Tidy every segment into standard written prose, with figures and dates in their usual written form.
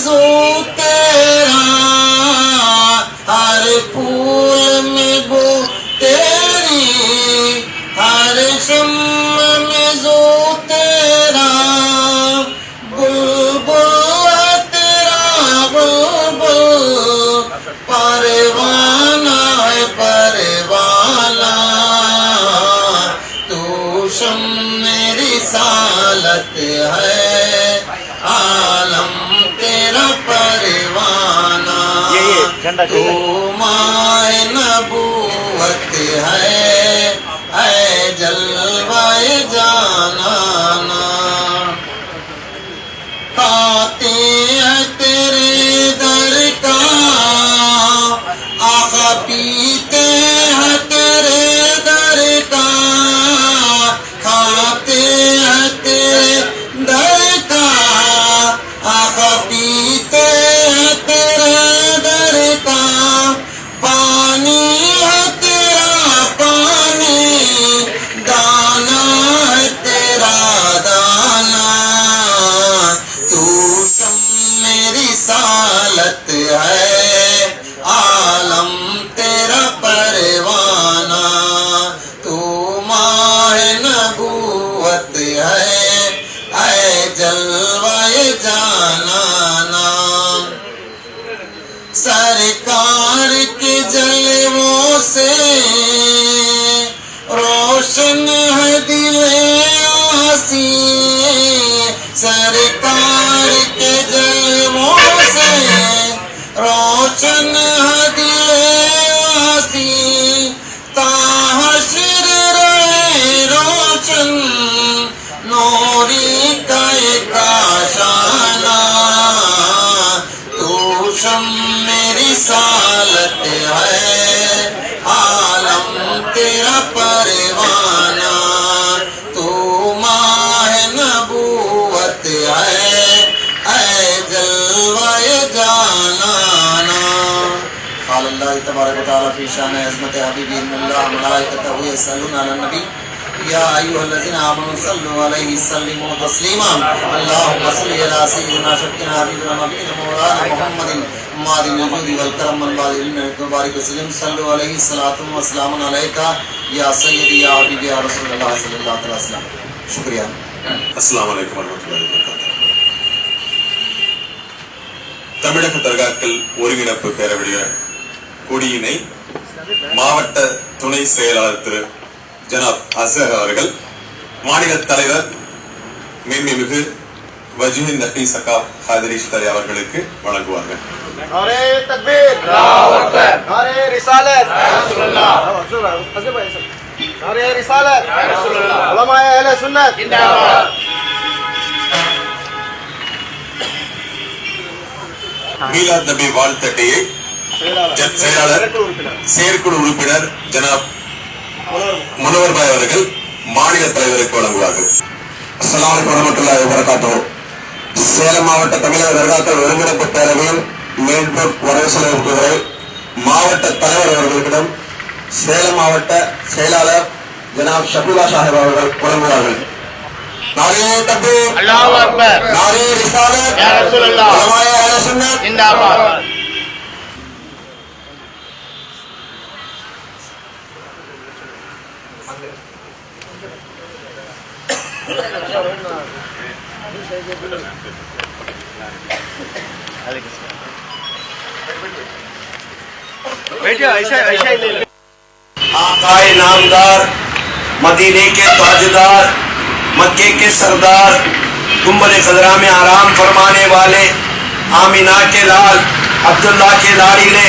وضو تیرا، ہر پھول میں بو تیری، ہر شم میں زو تیرا، بلبل ہے تیرا بلبل، پروانہ ہے پروانہ، تو شم رسالت ہے، عالم تیرا پروانہ، تو ماہ نبوت ہے، اے جلوہ جانانا، کھاتے ہیں تیرے در کا آقا، پیتے ہیں تیرے در کا، کھاتے ہیں تیرے در کا آقا، پیتے ہیں تیرے در کا، پانی ہے تیرا پانی، دانا ہے تیرا دانا، تو شم رسالت ہے، عالم تیرا پروانہ، تو ماہ نبوت ہے، اے جلوہ جانانا، سرکار کے جلووں سے روشن ہے دل آسی، سرکار کے جلووں سے روشن ہے دل آسی، تا حشر رہے روشن نوری کا ایک آشانہ، تو شم رسالت ہے، عالم تیرا پروانہ، تو ماہ نبوت ہے، اے جلوہ جانانا، قال اللہ تبارک و تعالی فی شان عظمت حبیبی ان اللہ ملائکتہ یصلون علی النبی یا ایھا الذین آمنوا صلوا علیہ وسلموا تسلیما، اللہم صل علی سیدنا شفیعنا حبیبنا نبینا مولانا محمد ماد الوجود والکرم والبادل مبارک وسلم، صلوا علیہ الصلاۃ والسلام علیک یا سیدی یا حبیبی یا رسول اللہ صلی اللہ علیہ وسلم۔ شکریہ۔ السلام علیکم ورحمۃ اللہ وبرکاتہ۔ தமிழக தர்காக்கள் ஒருங்கிணைப்பு பேரவையுடைய கொடியினை மாவட்ட துணை செயலாளர் திரு ஜனாப் அசர் அவர்கள் மாநில தலைவர் மேன்மைமிகு வஜீஹ் நபி சகாப் காதிரி ஷிதலி அவர்களுக்கு வழங்குவார்கள். நாரே தக்பீர், அல்லாஹு அக்பர், நாரே ரிசாலத், யா ரசூலுல்லாஹ், நாரே ரிசாலத், யா ரசூலுல்லாஹ், உலமாயே அஹ்லே சுன்னத் ஜிந்தாபாத்। மீலாத் நபி வாழ்த்தட்டையை செயலாளர் செயற்குழு உறுப்பினர் ஜனாப் முனவர் பாய் அவர்கள் மாநில தலைவருக்கு வழங்குவார்கள். அஸ்ஸலாமு அலைக்கும் வரஹ்மத்துல்லாஹி வபரகாத்துஹு. சேலம் மாவட்ட தமிழக தர்காக்கள் ஒருங்கிணைப்பு பேரவையின் மேல்பூர் வரவேற்புரை மாவட்ட தலைவர் அவர்களிடம் சேலம் மாவட்ட செயலாளர் ஜனாப் ஷபீலா சாஹிப் அவர்கள் வழங்குவார்கள். நாரே தக்பீர், அல்லாஹு அக்பர், நாரே ரிசாலத், யா ரசூலுல்லாஹ், உலமாயே அஹ்லே சுன்னத் ஜிந்தாபாத்। آقائے نامدار، مدینے کے تاجدار، مکے کے سردار، گنبد خضرا میں آرام فرمانے والے، آمینہ کے لال، عبداللہ کے لاڈلے،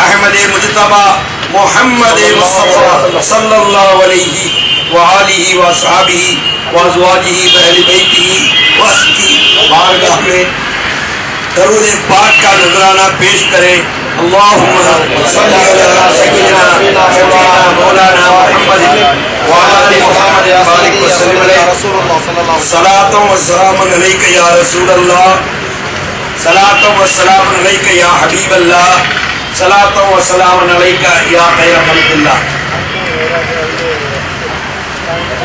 احمد مجتبی محمد مصطفیٰ صلی اللہ علیہ وآلہ وصحبہ وازواجہ واہل بیتہ وسط کی بارگاہ میں درود پاک کا نذرانہ پیش کریں. اللہم صلی علی سیدنا مولانا محمد وعلی محمد بارک وسلم علیہ. صلاۃ و سلام علیک یا رسول اللہ، صلاۃ و سلام علیک یا حبیب اللہ، صلاۃ و سلام علیک یا خیر خلق اللہ.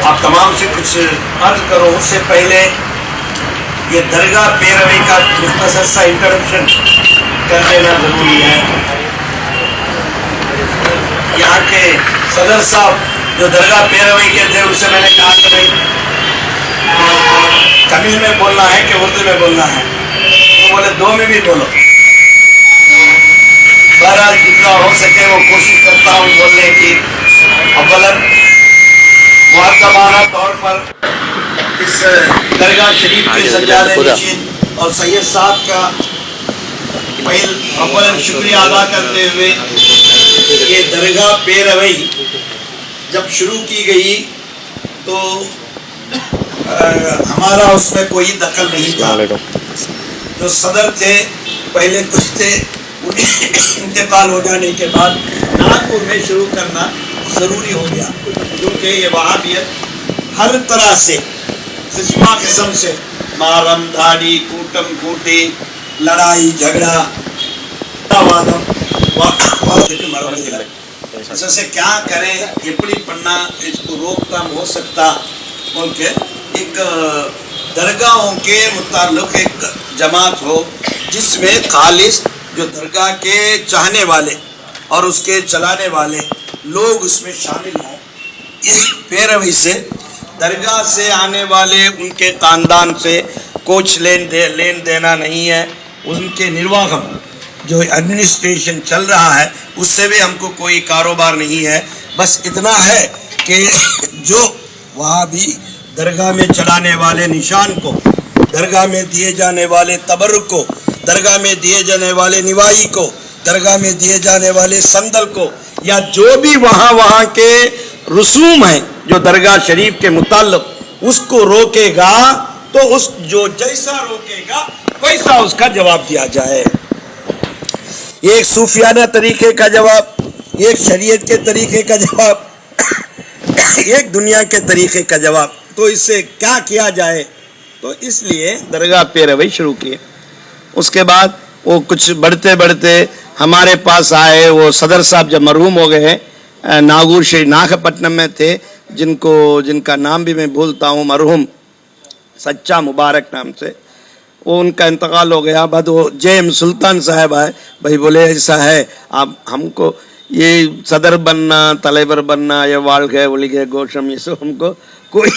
آپ تمام سے کچھ عرض کرو. اس سے پہلے یہ درگاہ پیروی کا مختصر سا انٹروڈکشن کر لینا ضروری ہے. یہاں کے صدر صاحب جو درگاہ پیروی کے تھے، ان سے میں نے کہا کہ بھائی تمل میں بولنا ہے کہ اردو میں بولنا ہے؟ تو بولے دو میں بھی بولو. بہرحال جتنا ہو سکے وہ کوشش کرتا ہوں بولنے کی. اولاً مؤدبانہ طور پر اس درگاہ شریف کے سجادہ نشین اور سید صاحب کا اولاً شکریہ ادا کرتے ہوئے، یہ درگاہ پیروی جب شروع کی گئی تو ہمارا اس میں کوئی دخل نہیں تھا. جو صدر تھے پہلے کچھ تھے، انتقال ہو جانے کے بعد ناگپور میں شروع کرنا ضروری ہو گیا، کیونکہ یہ وہابیت ہر طرح سے قسم سے مارم دھاڑی کوٹم کوٹی لڑائی جھگڑا سے کیا کریں اپڑی پڑھنا اس کو روک تھام ہو سکتا بول کے ایک درگاہوں کے متعلق ایک جماعت ہو جس میں خالص جو درگاہ کے چاہنے والے اور اس کے چلانے والے لوگ اس میں شامل ہوں. اس پیروی سے درگاہ سے آنے والے ان کے خاندان سے کچھ لین دینا نہیں ہے. ان کے نرواہم جو ایڈمنسٹریشن چل رہا ہے اس سے بھی ہم کو کوئی کاروبار نہیں ہے. بس اتنا ہے کہ جو وہاں بھی درگاہ میں چلانے والے نشان کو، درگاہ میں دیے جانے والے تبرک کو، درگاہ میں دیے جانے والے نوائی کو، درگاہ میں دیے جانے والے صندل کو، یا جو بھی وہاں کے رسوم ہیں جو درگاہ شریف کے متعلق، اس کو روکے گا تو اس جو جیسا روکے گا ویسا اس کا جواب دیا جائے. ایک صوفیانہ طریقے کا جواب، ایک شریعت کے طریقے کا جواب، ایک دنیا کے طریقے کا جواب. تو اس سے کیا کیا جائے؟ تو اس لیے درگاہ پیروی شروع کی. اس کے بعد وہ کچھ بڑھتے بڑھتے ہمارے پاس آئے. وہ صدر صاحب جب مرحوم ہو گئے، ناگور شریف ناگ پٹنم میں تھے، جن کا نام بھی میں بھولتا ہوں، مرحوم سچا مبارک نام سے. وہ ان کا انتقال ہو گیا. بعد وہ جے ایم سلطان صاحب آئے. بھائی بولے ایسا ہے آپ ہم کو یہ صدر بننا، طلیبر بننا، یہ وال گئے ولی گئے گوشم، یہ سب ہم کو کوئی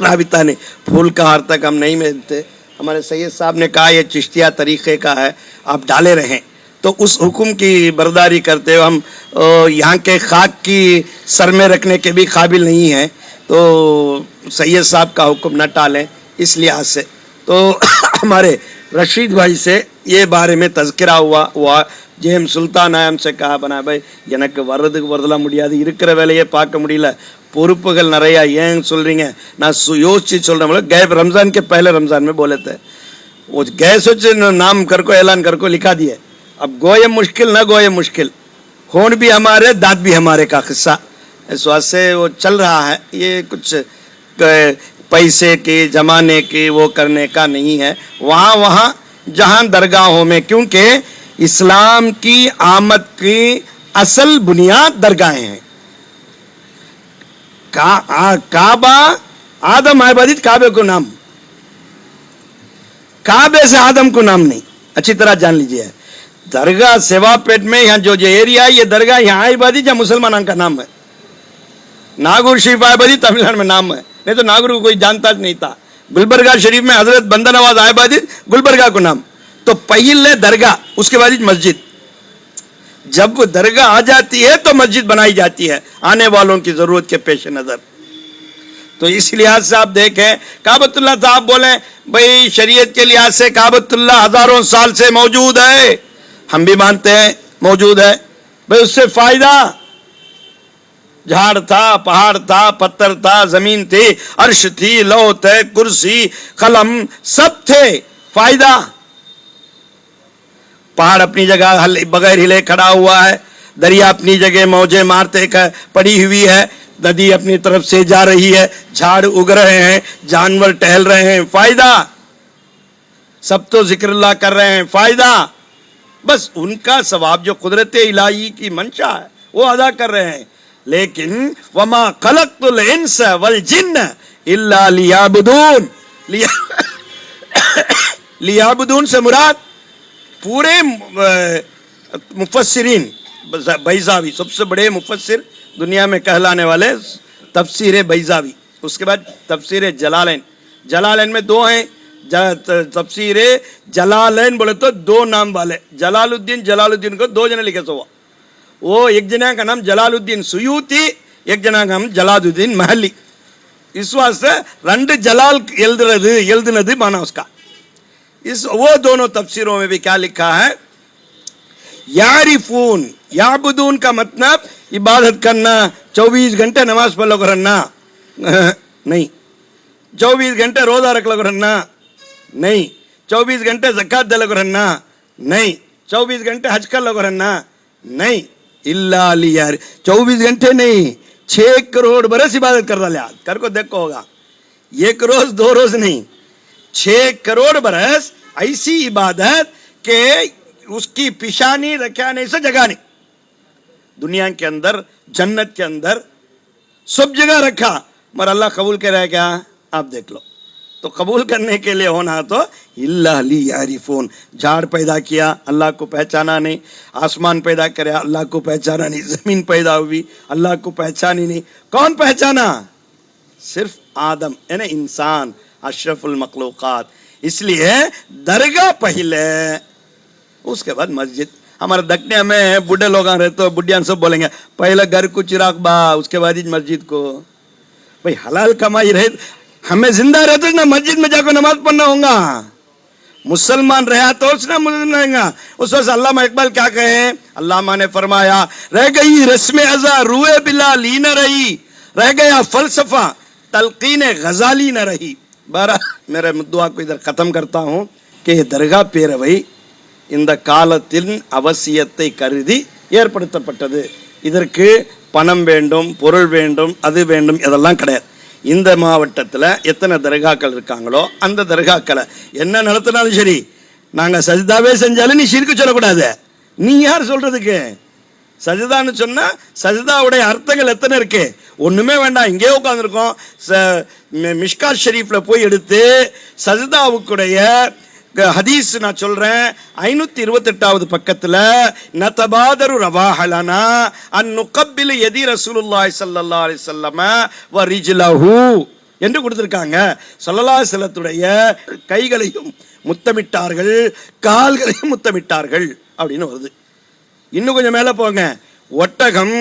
رابطہ نہیں. پھول کا ہار تک ہم نہیں ملتے. ہمارے سید صاحب نے کہا یہ چشتیہ طریقے کا ہے، آپ ڈالے رہیں. تو اس حکم کی برداری کرتے ہوئے ہم یہاں کے خاک کی سر میں رکھنے کے بھی قابل نہیں ہیں، تو سید صاحب کا حکم نہ ٹالیں. اس لحاظ سے تو ہمارے رشید بھائی سے یہ بارے میں تذکرہ ہوا. جے ایم سلطان آیا، ہم سے کہا بنا بھائی எனக்கு வர்றதுக்கு வரல முடியாது, இருக்கிற வேலையே பார்க்க முடியல, பொறுப்புகள் நிறையா, ஏன் சொல்றீங்க, நான் யோசிச்சு சொல்றேன். गए रमजान के पहले रमजान में बोले थे, वो गए सोचे नाम कर को ऐलान कर को लिखा दिए. अब गोये मुश्किल ना गोये मुश्किल, होन भी हमारे दाद भी हमारे का किस्सा इस वास्ते वो चल रहा है. ये कुछ पैसे के जमाने के वो करने का नहीं है. वहाँ जहाँ दरगाहों में, क्योंकि इस्लाम की आमद की असल बुनियाद दरगाहें हैं. काबा आदम आबादित काबे को नाम, काबे से आदम को नाम नहीं. अच्छी तरह जान लीजिए. दरगाह सेवापेट में यहाँ जो एरिया है, ये दरगाह यहाँ आबादी जहाँ मुसलमानों का नाम है. नागौर शरीफ आबादी तमिलनाडु में नाम है, नहीं तो नागौर को कोई जानता नहीं था. गुलबर्गा शरीफ में हजरत बंदा नवाज आबादी, गुलबर्गा को नाम. तो पहले दरगाह, उसके बाद मस्जिद. जब दरगाह आ जाती है तो मस्जिद बनाई जाती है आने वालों की जरूरत के पेश नजर. तो इस लिहाज से आप देखें, काबतुल्लाह साहब बोले भाई शरीयत के लिहाज से काबतुल्लाह हजारों साल से मौजूद है, हम भी मानते हैं मौजूद है. भाई उससे फायदा, झाड़ था, पहाड़ था, पत्थर था, जमीन थी, अर्श थी, लौह थे, कुर्सी, कलम सब थे. फायदा, पहाड़ अपनी जगह बगैर हिले खड़ा हुआ है, दरिया अपनी जगह मौजें मारते पड़ी हुई है, नदी अपनी तरफ से जा रही है, झाड़ उग रहे हैं, जानवर टहल रहे हैं. फायदा, सब तो जिक्रुल्लाह कर रहे हैं. फायदा, बस उनका सवाब जो कुदरत इलाही की मंशा है वो अदा कर रहे हैं. लेकिन वमा खलक़तुल इंस वल जिन्न इल्ला लियाबुदून, लियाबुदून से मुराद पूरे मुफस्सिरीन, बैज़ावी सबसे बड़े मुफस्सिर दुनिया में कहलाने वाले, तफसीर बैज़ावी, उसके बाद तफसीर जलालैन। जलालैन में दो हैं, तफसीर जलालैन बोले तो दो नाम वाले, जलालुद्दीन को दो जने लिखे सो, वो एक जना का नाम जलालुद्दीन सुयूती, एक जना का नाम जलालुद्दीन महली। इस वास्ते रंड जलाल எழுதுனது माना उसका। इस वो दोनों तफसीरों में भी क्या लिखा है, यारिफून, याबुदून का मतलब इबादत करना, 24 घंटे नमाज पढ़ लो करना नहीं, 24 घंटे रोजा रख लो करना नहीं, 24 घंटे ज़कात दे लो करना नहीं, 24 घंटे हज कर लो करना नहीं, इल्ला लियार 24 घंटे नहीं, 6 करोड़ बरस इबादत कर डाले। कर को देखो होगा, 1 रोज 2 रोज नहीं, 6 करोड़ बरस ऐसी इबादत के उसकी पिशानी रखाने से जगह नहीं। दुनिया के अंदर, जन्नत के अंदर सब जगह रखा, मगर अल्लाह कबूल करेगा क्या? आप देख लो। तो कबूल करने के लिए होना तो इल्ला लियारिफून, झाड़ पैदा किया अल्लाह को पहचाना नहीं, आसमान पैदा करे अल्लाह को पहचाना नहीं, जमीन पैदा हुई अल्लाह को पहचानी नहीं, कौन पहचाना? सिर्फ आदम यानी इंसान, अशरफुल मखलूकात। इसलिए दरगाह पहले, उसके बाद मस्जिद। हमारे दक्षिण में बूढ़े लोग रहते तो बुढ़िया सब बोलेंगे पहले घर को चिराग बा, उसके बाद ही मस्जिद को। भाई हलाल कमाई रहे, हमें जिंदा रहते ना मस्जिद में जाकर नमाज पढ़ना होगा। मुसलमान रहा तो उसने मुसलमान रहेगा। उस वक्त अल्लामा इकबाल क्या कहे, अल्लामा ने फरमाया रह गई रस्म अज़ा रूए बिला ली न रही, रह गया फलसफा तलकीन गजाली न रही। बारह मेरे दुआ को इधर खत्म करता हूँ कि दरगाह பேரவை இந்த காலத்தின் அவசியத்தை கருதி ஏற்படுத்தப்பட்டது. இதற்கு பணம் வேண்டும், பொருள் வேண்டும், அது வேண்டும், இதெல்லாம் கிடையாது. இந்த மாவட்டத்தில் எத்தனை தர்காக்கள் இருக்காங்களோ அந்த தர்காக்களை என்ன நடத்தினாலும் சரி, நாங்கள் சஜிதாவே செஞ்சாலும் நீ ஷிர்க்கு சொல்லக்கூடாது. நீ யார் சொல்றதுக்கு? சஜிதான்னு சொன்னா சஜிதாவுடைய அர்த்தங்கள் எத்தனை இருக்கு? ஒண்ணுமே வேண்டாம், இங்கே உட்காந்துருக்கோம். மிஷ்காத் ஷரீஃப்ல போய் எடுத்து சஜிதாவுக்குடைய ஹதீஸ் நான் சொல்றேன், 528வது பக்கத்துல நதபாதரு ரவாஹலனா அன் நுகப்பில் யதி ரசூலுல்லாஹி ஸல்லல்லாஹு அலைஹி வஸல்லம் வ ரிஜ்லஹு என்று கொடுத்திருக்காங்க. ஸல்லல்லாஹு அலைஹி வஸல்லத்துடைய கைகளையும் முத்தமிட்டார்கள், கால்களையும் முத்தமிட்டார்கள் அப்படின்னு வருது. இன்னும் கொஞ்சம் மேல போங்க, ஒட்டகம்,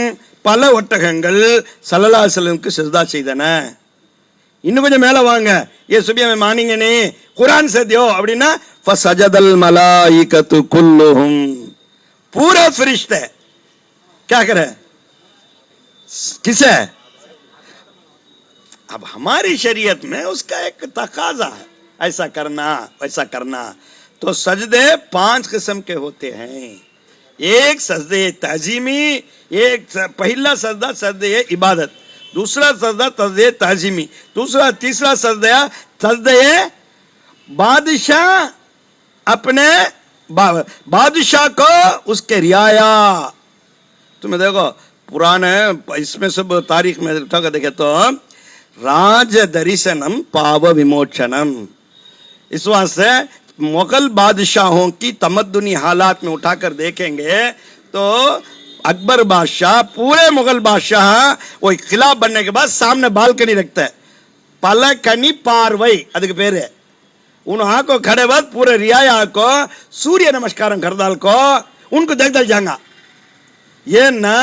பல ஒட்டகங்கள் ஸல்லல்லாஹு அலைஹி வஸல்லமுக்கு சஜ்தா செய்தன. இன்னும் கொஞ்சம் மேல வாங்க, ये सुबह में मानेंगे नहीं, कुरान से दियो அப்படினா फसजदल मलाइकतु कुल्लुहुम, पूरे फरिश्ते क्या करे? किसे? अब हमारी शरीयत में उसका एक तकाजा है, ऐसा करना वैसा करना। तो सजदे 5 किस्म के होते हैं। एक सजदे ताजीमी, एक पहला सजदा सजदे इबादत, दूसरा सजदा सजदे ताजीमी, दूसरा तीसरा सजदा सजदे बादशाह, अपने बादशाह को उसके रियाया। तुम्हें देखो पुराने इसमें सब तारीख में उठा देखे तो राज दर्शनम पाव विमोचनम, इस वास्ते मुगल बादशाहों की तमद्दुनी हालात में उठाकर देखेंगे तो अकबर बादशाह, पूरे मुगल बादशाह वो खिलाफ बनने के बाद सामने बालकनी रखता है, पलकनी पारवई अदक पेरे। उन आको खड़े बाद पूरे रियाया को सूर्य नमस्कार कर डाल को उनको देख दल जाएगा। ये ना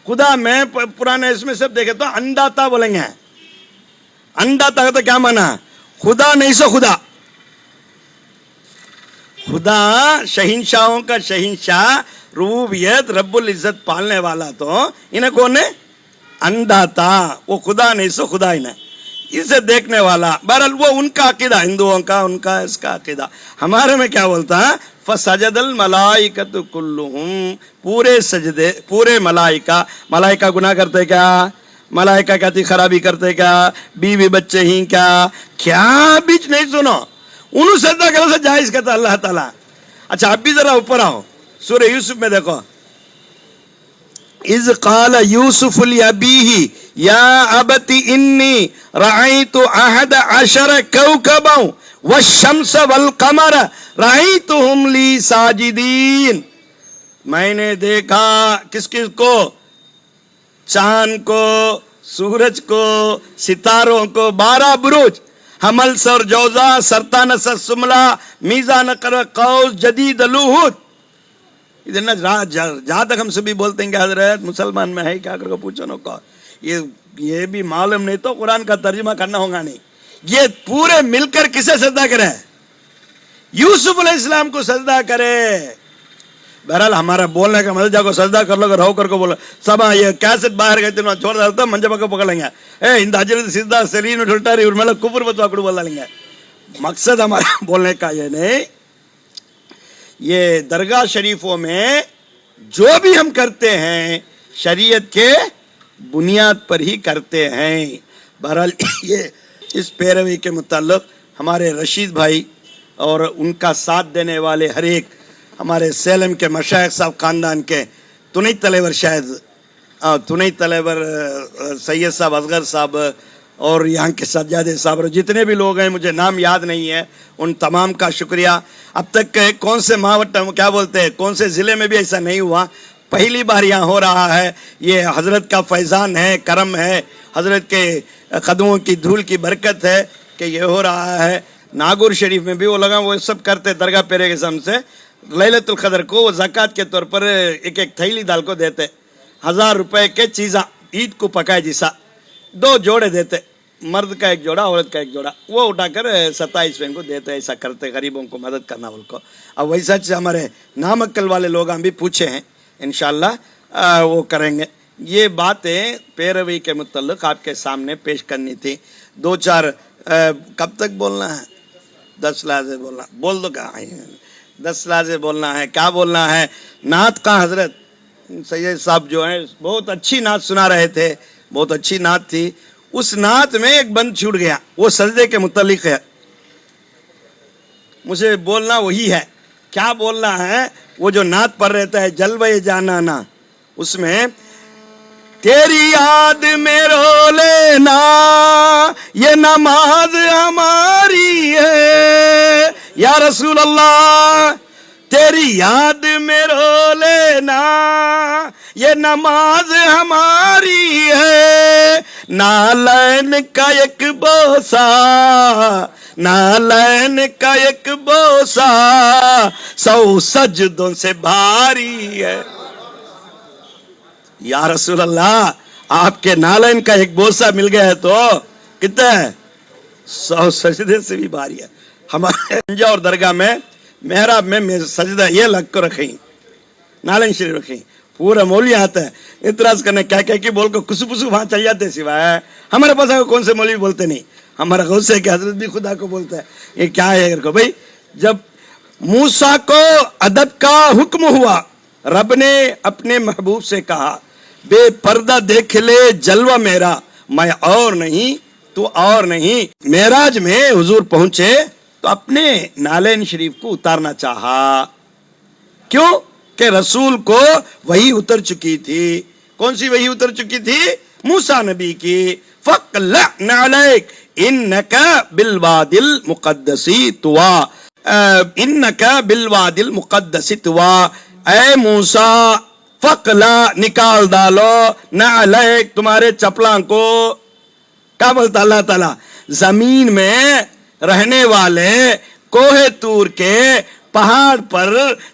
खुदा में पुराने इसमें सब देखे तो अंडाता बोलेंगे। अंडाता का तो क्या माना? खुदा नहीं सो खुदा। खुदा शहिंशाहों का शहिंशाह, रूबियत, रब्बुल इज्जत पालने वाला, तो इन्हें कौन है? अंदाता। वो खुदा नहीं सो खुदा इन्हें, इसे देखने वाला। बहरहाल वो उनका अकीदा, हिंदुओं का उनका इसका अकीदा। हमारे में क्या बोलता है? फसजदल मलाइकतु कुल्लुहुम, पूरे सजदे, पूरे मलाइका। मलाइका गुनाह करते क्या? मलाइका कहती खराबी करते क्या? बीवी बच्चे ही क्या? क्या बीच नहीं सुनो, उन्होंने सजदा करे से जायज कहता अल्लाह ताला। अच्छा आप भी जरा ऊपर आओ, सूरह यूसुफ में देखो, इज़ क़ाल यूसुफ लिअबीही या अबती इन्नी रअयतु अहद अशर कौकबा वश्शम्स वल क़मर राईतुहुम ली साजिदीन, मैंने देखा किस किस को, चांद को, सूरज को, सितारों को, 12 बुरुज, हमल सर जौजा, सरतान सुमला, मीजान कर कौस, जदीद लुहुद। इधर ना जहाँ तक हम सभी बोलते हैं कि हजरत मुसलमान में है क्या, करके पूछो ना को, ये भी मालूम नहीं तो कुरान का तर्जुमा करना होगा नहीं। ये पूरे मिलकर किसे सजदा करे? यूसुफ अलैहिस्सलाम को सजदा करे। बहरहाल हमारा बोलने का मतलब, जाको सजदा कर लो, रहो करके बोलो सब, ये कैसेट बाहर गए थे छोड़ डालता मंजे पक्का पकड़ लेंगे, इंद हजरत सिद्धा सलीम उल्टारी उर्मेला कुफर बतो अकड़ बोल लेंगे। मकसद हमारा बोलने का ये नहीं, ये दरगाह शरीफों में जो भी हम करते हैं शरीयत के बुनियाद पर ही करते हैं। बहरहाल ये इस पैरवी के मुताल्लिक हमारे रशीद भाई और उनका साथ देने वाले हर एक हमारे सेलम के मशाइख साहब खानदान के तुनई तलेवर, शायद तुनई तलेवर सैयद साहब, असगर साहब और यहाँ के सज्जादे साहब, जितने भी लोग हैं मुझे नाम याद नहीं है, उन तमाम का शुक्रिया। अब तक कौन से मावट क्या बोलते हैं, कौन से ज़िले में भी ऐसा नहीं हुआ, पहली बार यहाँ हो रहा है। ये हज़रत का फैज़ान है, करम है, हज़रत के कदमों की धूल की बरकत है कि ये हो रहा है। नागौर शरीफ में भी वो लगा, वो सब करते दरगाह पेरे के सम से लैलतुल क़द्र को वो ज़कात के तौर पर एक एक थैली दाल को देते, 1000 रुपए के चीज़ा ईद को पकाए जिसा 2 जोड़े देते, मर्द का 1 जोड़ा, औरत का 1 जोड़ा, वो उठाकर 27वें को देते। ऐसा करते गरीबों को मदद करना उनको। अब वैसा हमारे नामक्कल वाले लोग हम भी पूछे हैं, इंशाअल्लाह वो करेंगे। ये बातें पैरवी के मुतल्लिक आपके सामने पेश करनी थी। 2-4 कब तक बोलना है? 10 लाजे बोलना, बोल दो कहाँ है? 10 लाजे बोलना है। क्या बोलना है? नात का हजरत सैयद साहब जो हैं बहुत अच्छी नात सुना रहे थे, बहुत अच्छी नात थी। उस नात में एक बंद छूट गया, वो सजदे के मुतल्लिक है, मुझे बोलना वही है। क्या बोलना है? वो जो नात पढ़ रहता है जलवे जाना ना, उसमें तेरी याद में रो लेना ये नमाज हमारी है या रसूल अल्लाह, तेरी याद में रो लेना ये नमाज हमारी है। नालैन का एक बोसा, नालैन का एक बोसा 100 सजदों से भारी है। या रसूल अल्लाह, आपके नालैन का एक बोसा मिल गया है तो कितना है? 100 सजदे से भी भारी है। हमारे और दरगाह में मेहराब में सजदा ये लग को रखें, नालैन शरीफ रखें, पूरा मौलवी आता है इतराज करने, क्या क्या की बोल को कुसु पुसु वहां चल जाते, सिवाय हमारे पास कौन से मौलवी बोलते नहीं। हमारा गौसे के हजरत भी खुदा को बोलता है। ये क्या है को भाई, जब मूसा को अदब का हुक्म हुआ, रब ने अपने महबूब से कहा बेपर्दा देख ले जलवा मेरा, मैं और नहीं तू और नहीं। मेराज में हुजूर पहुंचे तो अपने नालैन शरीफ को उतारना चाहा, क्यों कि रसूल को वही उतर चुकी थी। कौन सी वही उतर चुकी थी? मूसा नबी की। फ़क़लअना अलैक इन्नका बिलवादिल मुक़द्दसी तुवा, इन्नका बिलवादिल मुक़द्दसी तुवा, ऐ मूसा फ़क़ला निकाल डालो ना अलैक तुम्हारे चपला को। क्या बोलता अल्लाह ताला? जमीन में रहने वाले कोहे तूर के पहाड़ पर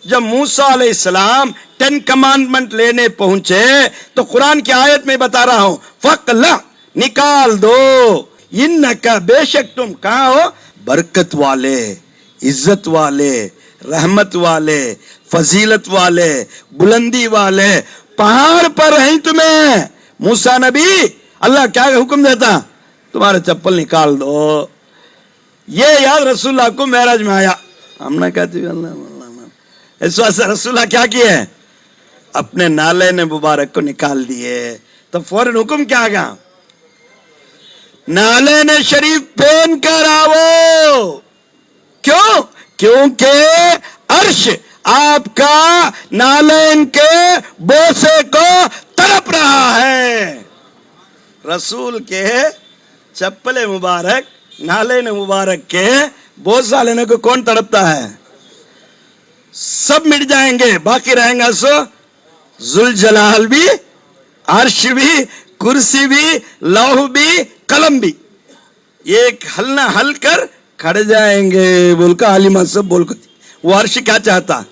जब मूसा अलैहिस्सलाम 10 कमांडमेंट लेने पहुंचे तो कुरान की आयत में बता रहा हूं, फ़क़ला निकाल दो, इन्नका बेशक तुम कहाँ हो? बरकत वाले, इज्जत वाले, रहमत वाले, फजीलत वाले, बुलंदी वाले पहाड़ पर हैं तुम्हें। मूसा नबी अल्लाह क्या हुक्म देता? तुम्हारे चप्पल निकाल दो। ये याद रसूलुल्लाह को मेराज में आया। हमने कहते इस वास्ते रसूलुल्लाह क्या किए? अपने नालैन मुबारक को निकाल दिए। तो फौरन हुक्म क्या आ गया? नालैन शरीफ पहन कर आओ। क्यों? क्योंकि अर्श आपका नालैन के बोसे को तड़प रहा है। रसूल के चप्पल मुबारक, नालैन मुबारक के बोसा लेने को कौन तड़पता है? सब मिट जाएंगे, बाकी रहेगा सो जुल जलाल भी, अर्श भी, कुर्सी भी, लौह भी, कलम भी, एक हलना हल कर खड़े जाएंगे। बोल का आलिमा सब बोल कर, वो अर्श क्या चाहता?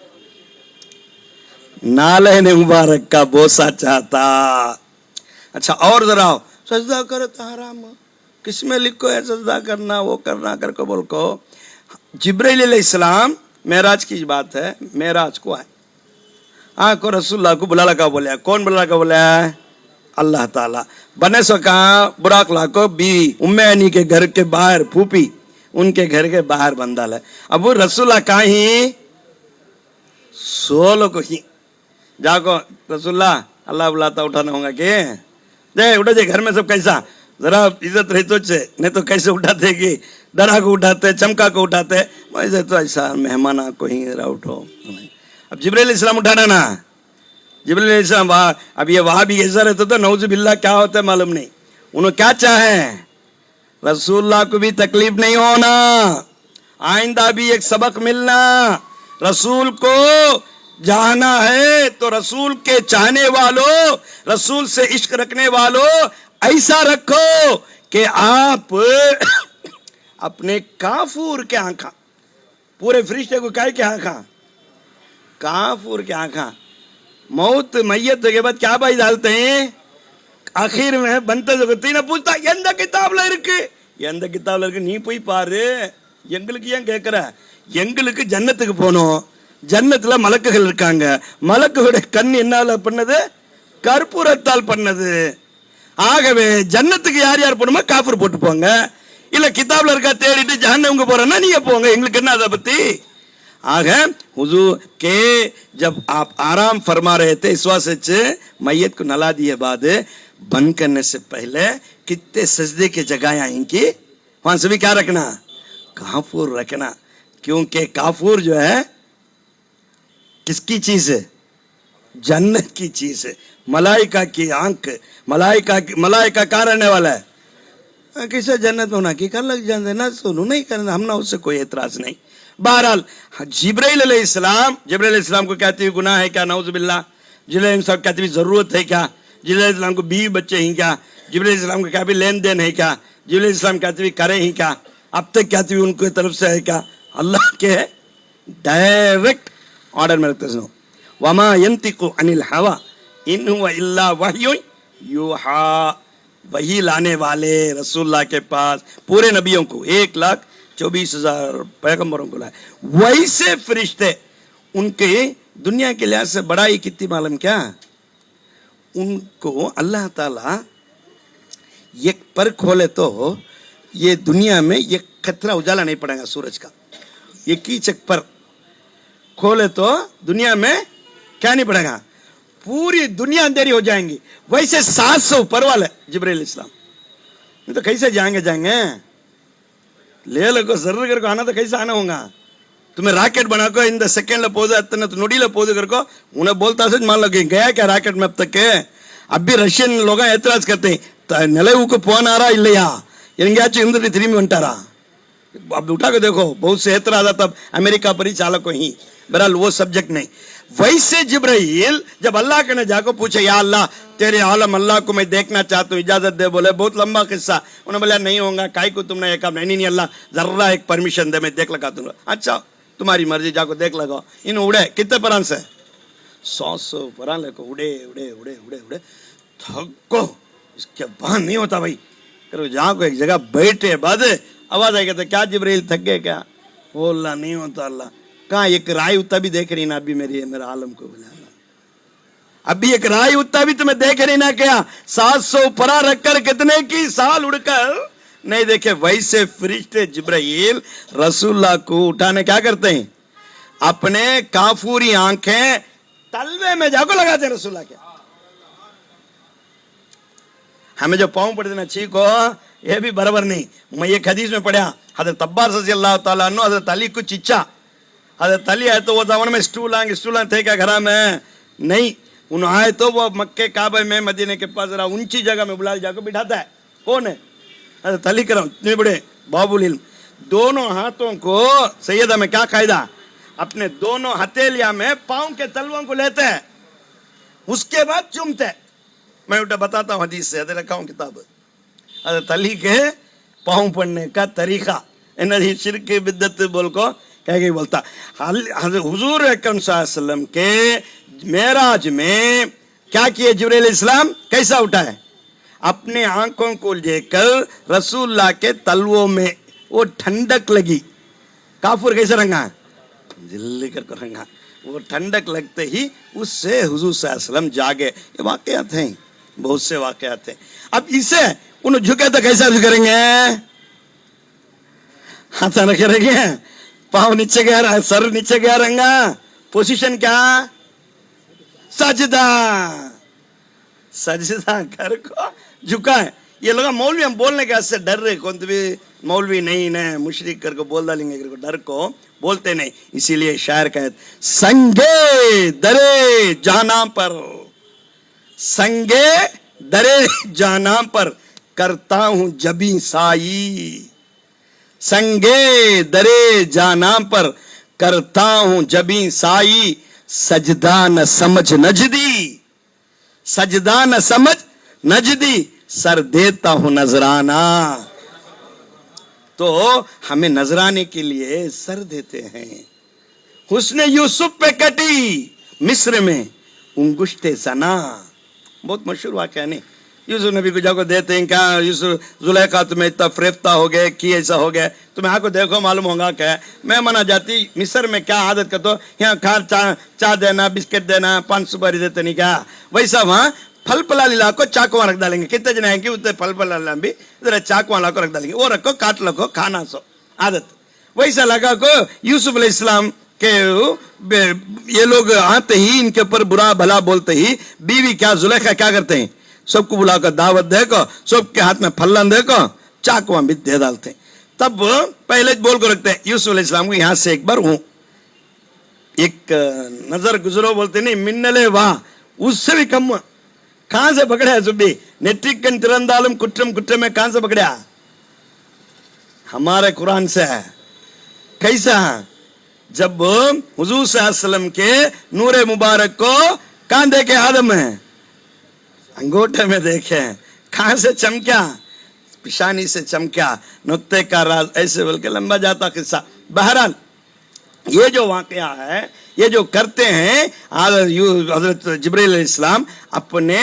नाले ने मुबारक का बोसा चाहता। अच्छा और जरा आओ, सजदा करो तो हराम, किसमें लिखो है सजदा करना, वो करना करके बोल को। जिब्राइल अलैहिस्सलाम, मेराज की बात है, मेराज को आए, को रसूलुल्लाह को बुला लगा बोले, कौन बुला लगा बोले? अल्लाह ताला। बने सो कहा बुराक ला को बीवी उम्मे अनी के घर के बाहर, फूफी उनके घर के बाहर बंदाल है। अब वो रसूलुल्लाह कहा ही सोलो को ही जाको, रसूलुल्लाह अल्लाह बुलाता उठाना होगा के जय उठा जे, घर में सब कैसा, जरा इज्जत रही तो नहीं तो कैसे उठाते कि दरा को उठाते, चमका को उठाते, वैसे तो ऐसा मेहमान को ही जरा उठो। अब जिब्राइल अलैहिस्सलाम उठाना ना, जिब्राइल अलैहिस्सलाम अब ये वहां भी ऐसा रहता तो नौज़ बिल्लाह क्या होता है मालूम नहीं। उन्होंने क्या चाहे, रसूलुल्लाह को भी तकलीफ नहीं होना, आइंदा भी एक सबक मिलना, रसूल को जाना है तो रसूल के चाहने वालों, रसूल से इश्क रखने वालों, ऐसा रखो कि आप अपने काफूर के आंखा, पूरे फरिश्ते को काय के आंखा, काफूर के आंखा, मौत मैयत के बाद क्या भाई डालते हैं, आखिर में बनते तीन पूछता எந்த கிதாப்ல இருக்கு, எந்த கிதாப்ல இருக்கு நீ போய் பாரு, எங்களுக்கு ஏன் கேட்கிற, எங்களுக்கு ஜன்னத்துக்கு போனோம், ஜன்னத்துல மலக்குகள் இருக்காங்க, மலக்குகளுடைய கண் என்னால பண்ணது, கற்பூரத்தால் பண்ணது, ஆகவே ஜன்னத்துக்கு யார் யார் போணுமோ காஃபர் போட்டு போங்க, இல்ல கிதாப்ல இருக்கா தேடிட்டு ஜஹன்னமுக்கு போறேன்னா நீங்க போங்க, எங்களுக்கு என்ன அதை பத்தி। आग हुजूर के जब आप आराम फरमा रहे थे इस वास्ते से मैयत को नला दिए बाद बंद करने से पहले कितने सजदे के जगह इनकी वहां से भी क्या रखना, काफूर रखना, क्योंकि काफूर जो है किसकी चीज है, जन्नत की चीज है, मलाइका की आंख, मलाइका कहाँ रहने वाला है, किसे जन्नत होना की कर लग जाते ना, सुनो नहीं करना, हमने उससे कोई एतराज नहीं। बहरहाल जिब्राइल अलैहिस्सलाम को कहते हुए गुनाह है क्या, नऊज़ बिल्लाह, जिब्राइल अलैहिस्सलाम कहते हुए जरूरत है क्या, जिब्राइल अलैहिस्सलाम को बीवी बच्चे हैं क्या, जिब्राइल अलैहिस्सलाम को क्या भी लेन देन है क्या, जिब्राइल अलैहिस्सलाम कहते हुए करे ही क्या, अब तक कहते हुए उनकी तरफ से है क्या, अल्लाह के डायरेक्ट ऑर्डर में रखते सुनो, वमा यंतिकु अनिल हवा इन हुवा इल्ला वह्युन यूहा, वही लाने वाले रसूलुल्लाह के पास पूरे नबियों को 1,24,000 पैगंबरों को लाए, वैसे फरिश्ते उनके दुनिया के लिहाज से बड़ाई कितनी मालूम क्या, उनको अल्लाह ताला एक पर खोले तो ये दुनिया में एक खतरा उजाला नहीं पड़ेगा सूरज का, एक ही चक पर खोले तो दुनिया में क्या नहीं पड़ेगा, पूरी दुनिया अंधेरी हो जाएंगी, वैसे 700 पर वाले जिब्राइल अलैहिस्सलाम, नहीं तो कैसे जाएंगे ले लो जरूर को आना तो कैसे आना होगा, तुम्हें रॉकेट बना को इन सेकंड पोद तो नोड़ी पोद कर को उन्हें बोलता से मान लो गया क्या रॉकेट में अब तक के, अब भी रशियन लोग एतराज करते हैं निलव को फोन आ रहा इल्लया एंगेचू इंद्र तिरिमी अंटारा, अब उठा के देखो बहुत से एतराज आता अमेरिका पर ही चालक को ही, बहरहाल वो सब्जेक्ट नहीं। वैसे जिब्राइल जब अल्लाह के ने जाकर पूछे या अल्लाह तेरे आलम अल्लाह को मैं देखना चाहता हूँ, इजाजत दे, बोले बहुत लंबा किस्सा, उन्होंने बोला नहीं होगा, काई को तुमने एक नहीं अल्लाह जर्रा एक परमिशन दे मैं देख लगा दूंगा, अच्छा तुम्हारी मर्जी जाको देख लगाओ, इन उड़े कितने परान से 100 परान लेको उड़े उड़े उड़े उड़े उड़े थको, इसके बाद नहीं होता भाई, करो जहाँ को एक जगह बैठे बाद आवाज आएगा तो क्या जिब्राइल थक गए क्या, बोला नहीं होता अल्लाह, कहाँ एक राय उत्ता भी देख रही ना अभी मेरा आलम को बोला, अभी एक राय उत्ता भी तुम्हें देख रही ना क्या, 700 परा रखकर कितने की साल उड़कर नहीं देखे, वैसे फरिश्ते जिब्राइल रसूलुल्लाह को उठाने क्या करते हैं, अपने काफूरी आंखें तलवे में जाको लगाते हैं रसूलुल्लाह के, हमें जो पाँव पड़ते ना ठीक हो ये भी बराबर नहीं। मैं एक हदीस में पढ़ा हज़रत अब्बास रज़ियल्लाहु ताला अन्हु हज़रत अली को चिच्चा, हज़रत अली आए तो वो जमाने में स्टूल थे क्या घर में नहीं, उन्होंने आए तो वो मक्के काबे में मदीने के पास जरा ऊंची जगह में बुला जाकर बिठाता है, कौन है, हज़रत अली करम इतने बड़े बाबुल इल्म, दोनों हाथों को सैयदा में क्या कायदा, अपने दोनों हथेलियां में पांव के तलवों को लेते हैं, उसके बाद चूमते हैं. मैं उल्टा बताता हूं हदीस से, रखा हूं किताब. अरे तली के पांव पड़ने का तरीका इन शिरक की बिद्दत बोल को कह के बोलता. हुजूर अकरम सल्लल्लाहु अलैहि वसल्लम के मेराज में क्या किए जिब्रील इस्लाम, कैसा उठा है, अपने आंखों को लेकर रसूलुल्लाह के तलवों में वो ठंडक लगी. काफुर कैसे रंगा, जिल्ली कर रंगा. वो ठंडक लगते ही उससे हुजूर सल्लल्लाहु अलैहि वसल्लम जागे. ये वाकयात हैं, बहुत से वाकयात हैं. अब इसे उन झुके तो कैसा झुकेंगे, हाथ रखे रहेंगे, पाँव नीचे गया, सर नीचे गया रहेगा. पोजीशन क्या, सजदा. सजदा कर को झुका है. ये लोग मौलवी हम बोलने के से डर रहे, कौन भी मौलवी नहीं न मुशरिक कर को बोल डालेंगे को डर को बोलते नहीं. इसीलिए शायर कहते संगे दरे जाना पर, संगे दरे जाना पर करता हूं जबी साई. संगे दरे जाना पर करता हूं जबी साई. सजदा न समझ नजदी, सजदा न समझ नजदी, सर देता हूं नजराना. तो हमें नजराने के लिए सर देते हैं. हुस्न यूसुफ पे कटी मिस्र में उंगुश्ते सना. बहुत मशहूर वाक़या नहीं. यूसुफ नबी को जाको देते हैं क्या, यूसुफ जुलेखा तुम्हें इतना फरेफ्ता हो गए कि ऐसा हो गया, तुम्हें आको देखो मालूम होगा क्या. मैं मना जाती मिस्र में क्या आदत कर, तो यहाँ खा चा देना, बिस्किट देना, 5 सुपारी देते नहीं क्या, वैसा वहाँ फल पलाली ला को चाकू रख डालेंगे. कितने जने आएंगे उतने फल पलाली भी इधर चाकू ला को रख डालेंगे. वो रखो काट लो खाना सो आदत. वैसा लगा को यूसुफ अलैहिस्सलाम के ये लोग आते ही इनके ऊपर बुरा भला बोलते ही बीवी क्या जुलेखा क्या करते हैं, सबको बुलाकर दावत देखो, सबके हाथ में फल्लन देखो, चाकू भी दे डालते हैं. तब पहले बोल को रखते हैं यूसुफ अलैहिस्सलाम को यहां से एक बार हूं, एक नजर गुजरो बोलते नहीं, मिन्नले वाह, उससे भी कम. कहां से पकड़ा है सुबी, नेट्रिकन तिरंदालम कुट्रम कुट्रे में कहां से पकड़ा, हमारे कुरान से है. कैसा, जब हुजूर सल्लल्लाहु अलैहि वसल्लम के नूरे मुबारक को कहां देखे, आदम है अंगूठे में देखे, कहां से चमका, पिशानी से चमका. नुक्ते का राज ऐसे बोल के लंबा जाता किस्सा. बहरहाल ये जो वाकया है, ये जो करते हैं, हजरत जिब्रील अलैहिस्सलाम अपने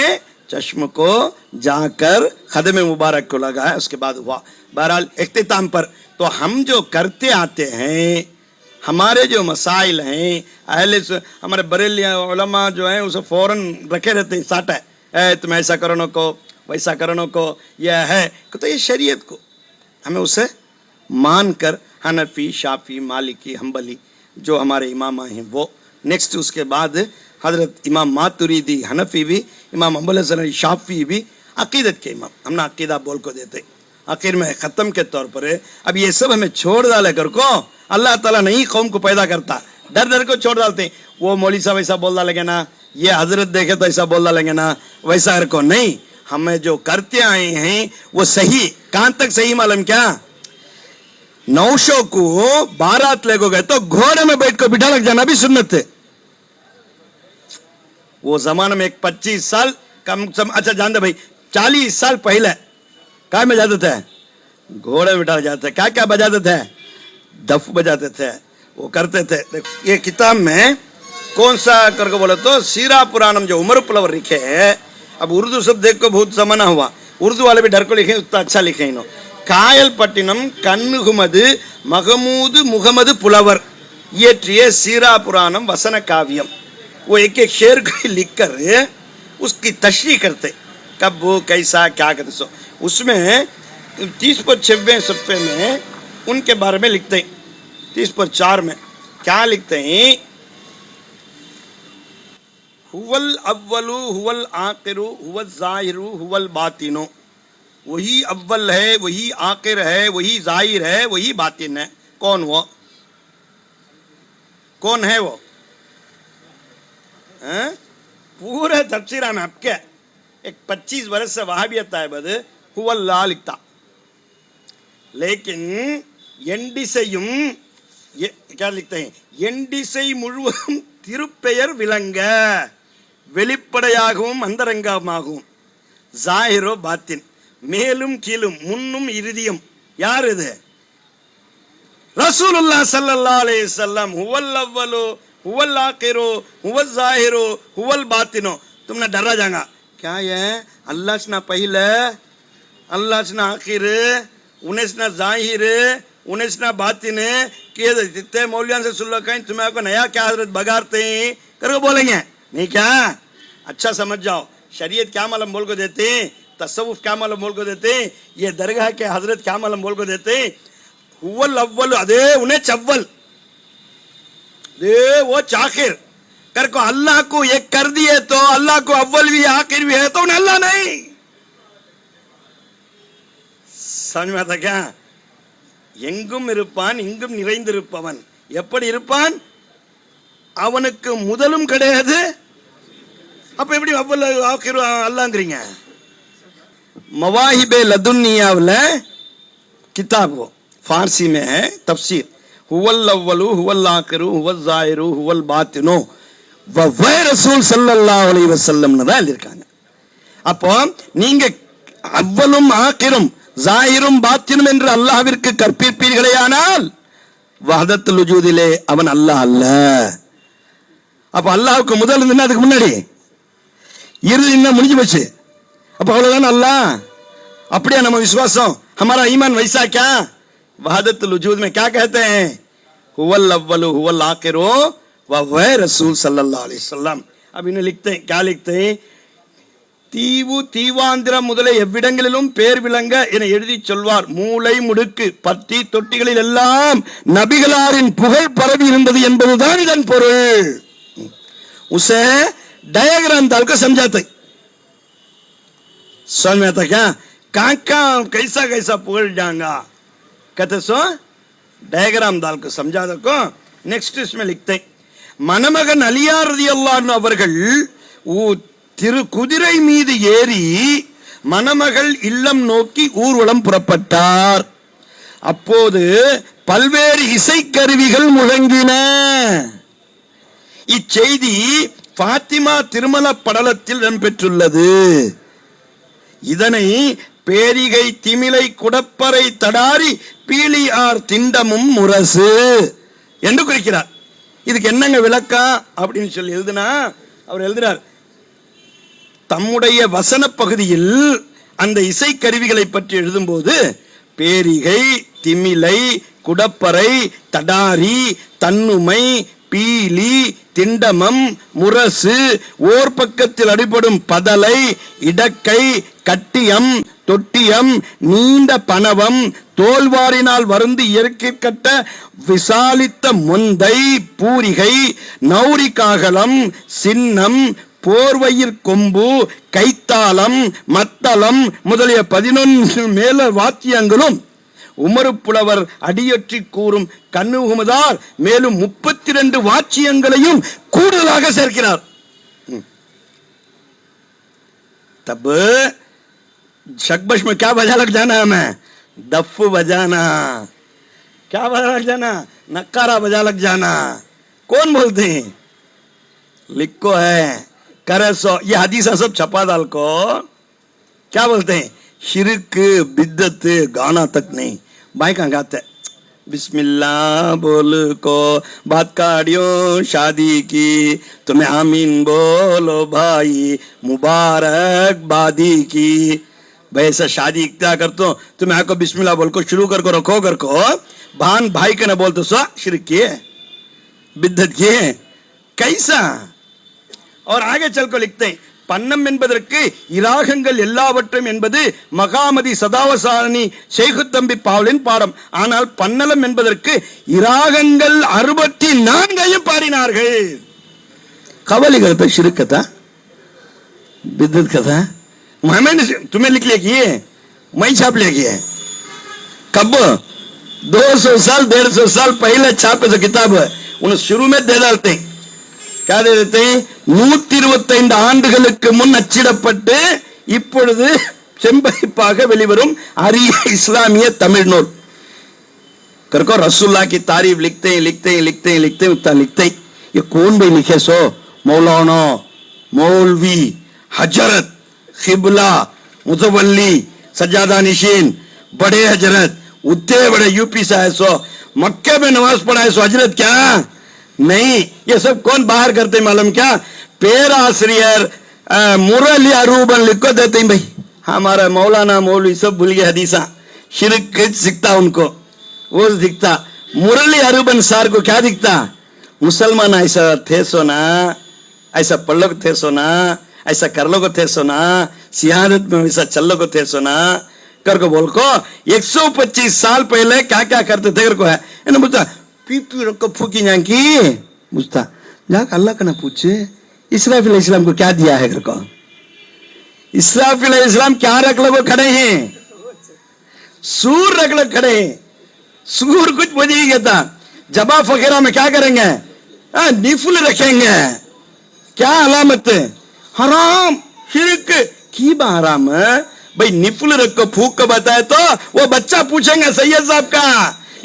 चश्म को जाकर खदमे मुबारक को लगाया, उसके बाद हुआ. बहरहाल इख्तिताम पर तो हम जो करते आते हैं, हमारे जो मसाइल हैं, अहले हमारे बरेलिया उलमा जो हैं उसे फौरन रखे रहते हैं साटा है, तुम ऐसा करो को वैसा करो को, यह है तो ये शरीयत को हमें उसे मान कर हनफी शाफी मालिकी हम्बली जो हमारे इमाम हैं वो. नेक्स्ट उसके बाद हजरत इमाम मातुरीदी हनफी भी, इमाम अबुल हसन शाफी भी अकीदत के इमाम. हम ना अकीदा बोल को देते आखिर में ख़त्म के तौर पर. अब ये सब हमें छोड़ डाले कर को, अल्लाह ताला नहीं कौम को पैदा करता, डर डर को छोड़ डालते हैं. वो मौली साहब ऐसा बोल डालेंगे ना, ये हजरत देखे तो ऐसा बोल डालेंगे ना, वैसा को नहीं. हमें जो करते आए हैं वो सही. कहां तक सही मालूम क्या, नौशो को बारात ले गए तो घोड़े में बैठ कर बिठा लग जाना भी सुन्नत है. वो जमाने में एक 25 साल कम सम, अच्छा जानते भाई 40 साल पहले क्या में जाते थे, घोड़े में बिठा जाते थे. क्या क्या बजाते थे, दफ बजाते थे, वो करते थे. ये किताब में कौन सा करके बोले तो सीरा पुराणम जो उमर पुलवर लिखे है. अब उर्दू सब देख को बहुत जमाना हुआ, उर्दू वाले भी डर को लिखे, उतना अच्छा लिखे इन्हों. कायल पट्टिनम कन्नुगमद महमूद मुहम्मद पुलवर ये ट्रिय सीरा पुराणम वसन काव्यम. वो एक एक शेर को लिख कर उसकी तशरीह करते, कब वो कैसा क्या करते. सो उसमें 30/96 सफ़े में उनके बारे में लिखते हैं. 30/4 में क्या लिखते हैं, हुवल अव्वलु हुवल आखिरु हुवल ज़ाहिरु हुवल बातिनु. वही अव्वल है, वही आखिर है, वही जाहिर है, वही बातिन है. कौन वो, कौन है वो, पूरे तफसीरा में आपके एक 25 वर्ष से वहां भी आता है बद हुवल्ला लिखता. लेकिन एंडिसैयुम क्या लिखते हैं எண்டிசை முழுவதும் திருப்பெயர் விளங்க வெளிப்படையாகவும் அந்தரங்கமாகவும் ஜாஹிரோ பாத்தின் மேலும் கீழும் முன்னும் இறுதியும் யார் இது रसूलुल्लाह सल्लल्लाहु अलैहि वसल्लम हुवल अव्वलो हुवल आखिरो हुवल ज़ाहिरो हुवल बातिनो तुमने डरा जाएगा क्या है अल्लाह से पहले अल्लाह से आखिर उन्हें से ज़ाहिर उन्हें से बातिन कि जितने मौलियान से सुन रखा है तुम्हें को नया क्या हजरत बगाड़ते हैं करके बोलेंगे नहीं क्या अच्छा समझ जाओ शरीयत क्या मालूम बोल को देते हैं तसव्वुफ क्या मालूम बोल को देते हैं ये दरगाह के हजरत क्या मालूम बोल को देते हैं हुवल अव्वल अदे उन्हें चव्वल दे वो चाखिर कर को अल्लाह को एक कर दिए तो अल्लाह को अव्वल भी आखिर भी है तो उन्हें अल्लाह नहीं समझ में आता क्या எங்கும் இருப்பான் இங்கும் நிறைந்திருப்பவன் எப்படி இருப்பான் அவனுக்கு முதலும் கிடையாது அப்ப எப்படி அவ்வல் ஆகிரு அல்லாஹ்ங்கறீங்க மவாஹிபே லதுன்னியாவுல किताब वो फारसी में है तफसीर हुवल अव्वलु हुवल आखिरु हुवल ज़ाहिरु हुवल बातिनु व रसूल सल्लल्लाहु अलैहि वसल्लम தான் எழுதிருக்காங்க அப்போ நீங்க அவ்வலும் ஆகிரும் ஜாஹிரும் பாத்தினும் என்று அல்லாஹ்விற்கு கற்பிப்பீர்களேயானால் வஹதத்துல் வஜூதிலே அவன் அல்லாஹ் அல்ல அப்ப அல்லாஹ்வுக்கு முதல் இருந்தது அதுக்கு முன்னாடி இறுதி என்ன முடிஞ்சு போச்சு அப்ப அவ்வளவுதான் அல்லாஹ் அப்படியே நம்ம விசுவாசம் हमारा ईमान वैसा क्या वहदतुल वजूद में क्या कहते हैं हुवल अव्वलु हुवल आखिरु व रसूल सल्लल्लाहु अलैहि वसल्लम अब इन्हें लिखते हैं क्या लिखते हैं தீவு தீவாந்திரம் முதல எவ்விடங்களிலும் பேர் விளங்க என எழுதி சொல்வார் மூளை முடுக்கு பத்தி தொட்டிகளில் எல்லாம் நபிகளாரின் புகழ் பரவி இருந்தது என்பதுதான் இதன் பொருள் उसे डायग्राम डाल कर समझाते समझ में आता क्या कहाँ कैसा कैसा पुगल जाएगा कहते सो डायग्राम डाल कर समझा दो नेक्स्ट इसमें लिखते मनमगन अलियार रज़ियल्लाहु अन्हु அவர்கள் திரு குதிரை மீது ஏறி மணமகள் இல்லம் நோக்கி ஊர்வலம் புறப்பட்டார் அப்போது பல்வேறு இசைக்கருவிகள் முழங்கின இச்செய்தி பாத்திமா திருமண படலத்தில் இடம்பெற்றுள்ளது இதனை பேரிகை திமிலை குடப்பறை தடாரி பீலியார் திண்டமும் முரசு என்று குறிக்கிறார் இதுக்கு என்னங்க விளக்கம் அப்படின்னு சொல்லி எழுதுனா அவர் எழுதுறார் தம்முடைய வசன பகுதியில் அந்த இசைக்கருவிகளை பற்றி எழுதும்போது பேரிகை திமிலை குடப்பறை தடாரி தன்னுமை பீலி திண்டமம் முரசு ஓர் பக்கத்தில் அடிபடும் பதலை இடக்கை கட்டியம் தொட்டியம் நீண்ட பனவம் தோல்வாரினால் வருந்து இயற்கைக்கட்ட விசாலித்த முந்தை பூரிகை நௌரிகாகலம் சின்னம் போர்வயிர் கொம்பு கைத்தாளம் மத்தளம் முதலிய 11 மேல வாத்தியங்களும் உமரு புலவர் அடியொற்றி கூறும் கண்ணுகுமதார் மேலும் 32 வாச்சியங்களையும் கூடுதலாக சேர்க்கிறார் तब शकबश में क्या बजा लग जाना हमें दफ बजाना क्या बजा लग जाना नक्कारा बजा लग जाना कौन बोलते हैं लिखो है करे सो ये हदीसा सब छपा डाल को क्या बोलते हैं शिरक बिद्दत गाना तक नहीं भाई कहाँ गाते बिस्मिल्लाह बोल को बात काटियो शादी की तुम्हें आमीन बोलो भाई मुबारक बादी की भाई ऐसा शादी क्या करते हो तुम्हें आको बिस्मिल्लाह बोल को शुरू कर को रखो कर को भान भाई के न बोलते सो शिरक किए बिद्दत किए कैसा और आगे चल को लिखते हैं பன்னம் என்பதற்கு இராகங்கள் எல்லாவற்றும் என்பது மகாமதி சதாவசானி ஷேகுத்தம்பி பாவலின் பாடம் ஆனால் பன்னலம் என்பதற்கு இராகங்கள் 64 பாடினார்கள் कवाली करते शिरक कथा बिद्दत कथा मैंने तुम्हें लिख लिया कि मैं छाप लिया कि कब 200 साल 150 साल पहले छापे तो किताब उन्हें शुरू में दे डालते हैं क्या दे देते हैं 125 ஆண்டுகளுக்கு முன் அச்சிடப்பட்டு இப்பொழுது செம்பதிப்பாக வெளிவரும் அரிய இஸ்லாமிய தமிழ் நூல் करको रसूलुल्लाह की तारीफ लिखते हैं उतना लिखते ही। ये कौन भी लिखे सो, मौलाना, मौलवी, हजरत, खिबला, मुतवल्ली, सज्जादा निशीन, बड़े हजरत, उतने बड़े यूपी से आए सो, मक्के में नमाज पढ़ाए सो हजरत, क्या नहीं। ये सब कौन बाहर करते मालूम क्या? पेराश्रियर मुरली अरूबन लिख को देते हैं भाई। हमारा मौलाना मौलवी सब भूल गए हदीसा, शिरक दिखता उनको, वो दिखता। मुरली अरूबन सार को क्या दिखता? मुसलमान ऐसा थे सोना, ऐसा पढ़ लो थे सोना, ऐसा कर लो थे सोना, सियादत में वैसा चल लो थे सोना कर को बोल को 125 साल पहले क्या क्या करते थे कर को है ना पूछता। पीपी रखो फूकी की पूछता, जाकर अल्लाह का ना पूछे इसराफिल इस्लाम को क्या दिया है कर को। इसराफिल इस्लाम क्या रख लो खड़े हैं, सूर रख लो खड़े हैं, सूर कुछ मुझे ही कहता। जबा फकीरा में क्या करेंगे? निफुल रखेंगे, क्या अलामत है? हराम शिरक की हराम है भाई। निफुल रखो फूक को बताए तो वो बच्चा पूछेंगे सैयद साहब का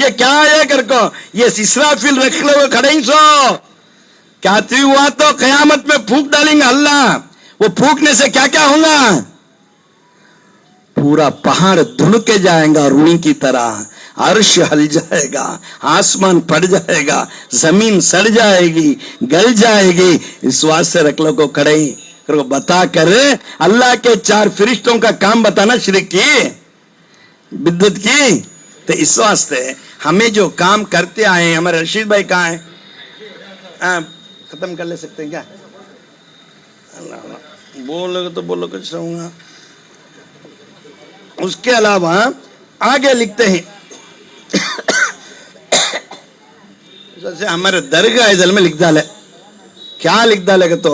ये क्या है कर को। ये इसराफिल रख लो खड़े ही सो, क्या हुआ तो कयामत में फूक डालेंगे अल्लाह। वो फूकने से क्या क्या होगा? पूरा पहाड़ धुलके जाएगा रुई की तरह, अर्श हल जाएगा, आसमान फट जाएगा, जमीन सड़ जाएगी, गल जाएगी। इस वास्ते रख लो को खड़े करो बता कर अल्लाह के 4 फरिश्तों का काम बताना शिरक की बिद्दत की। तो इस वास्ते हमें जो काम करते आए हैं, हमारे रशीद भाई कहाँ हैं? खत्म कर ले सकते हैं क्या? बोलोगे तो बोलो कुछ रहूंगा। उसके अलावा आगे लिखते हैं जैसे हमारे दरगाह इधर में लिख डाले, क्या लिख डालेगा तो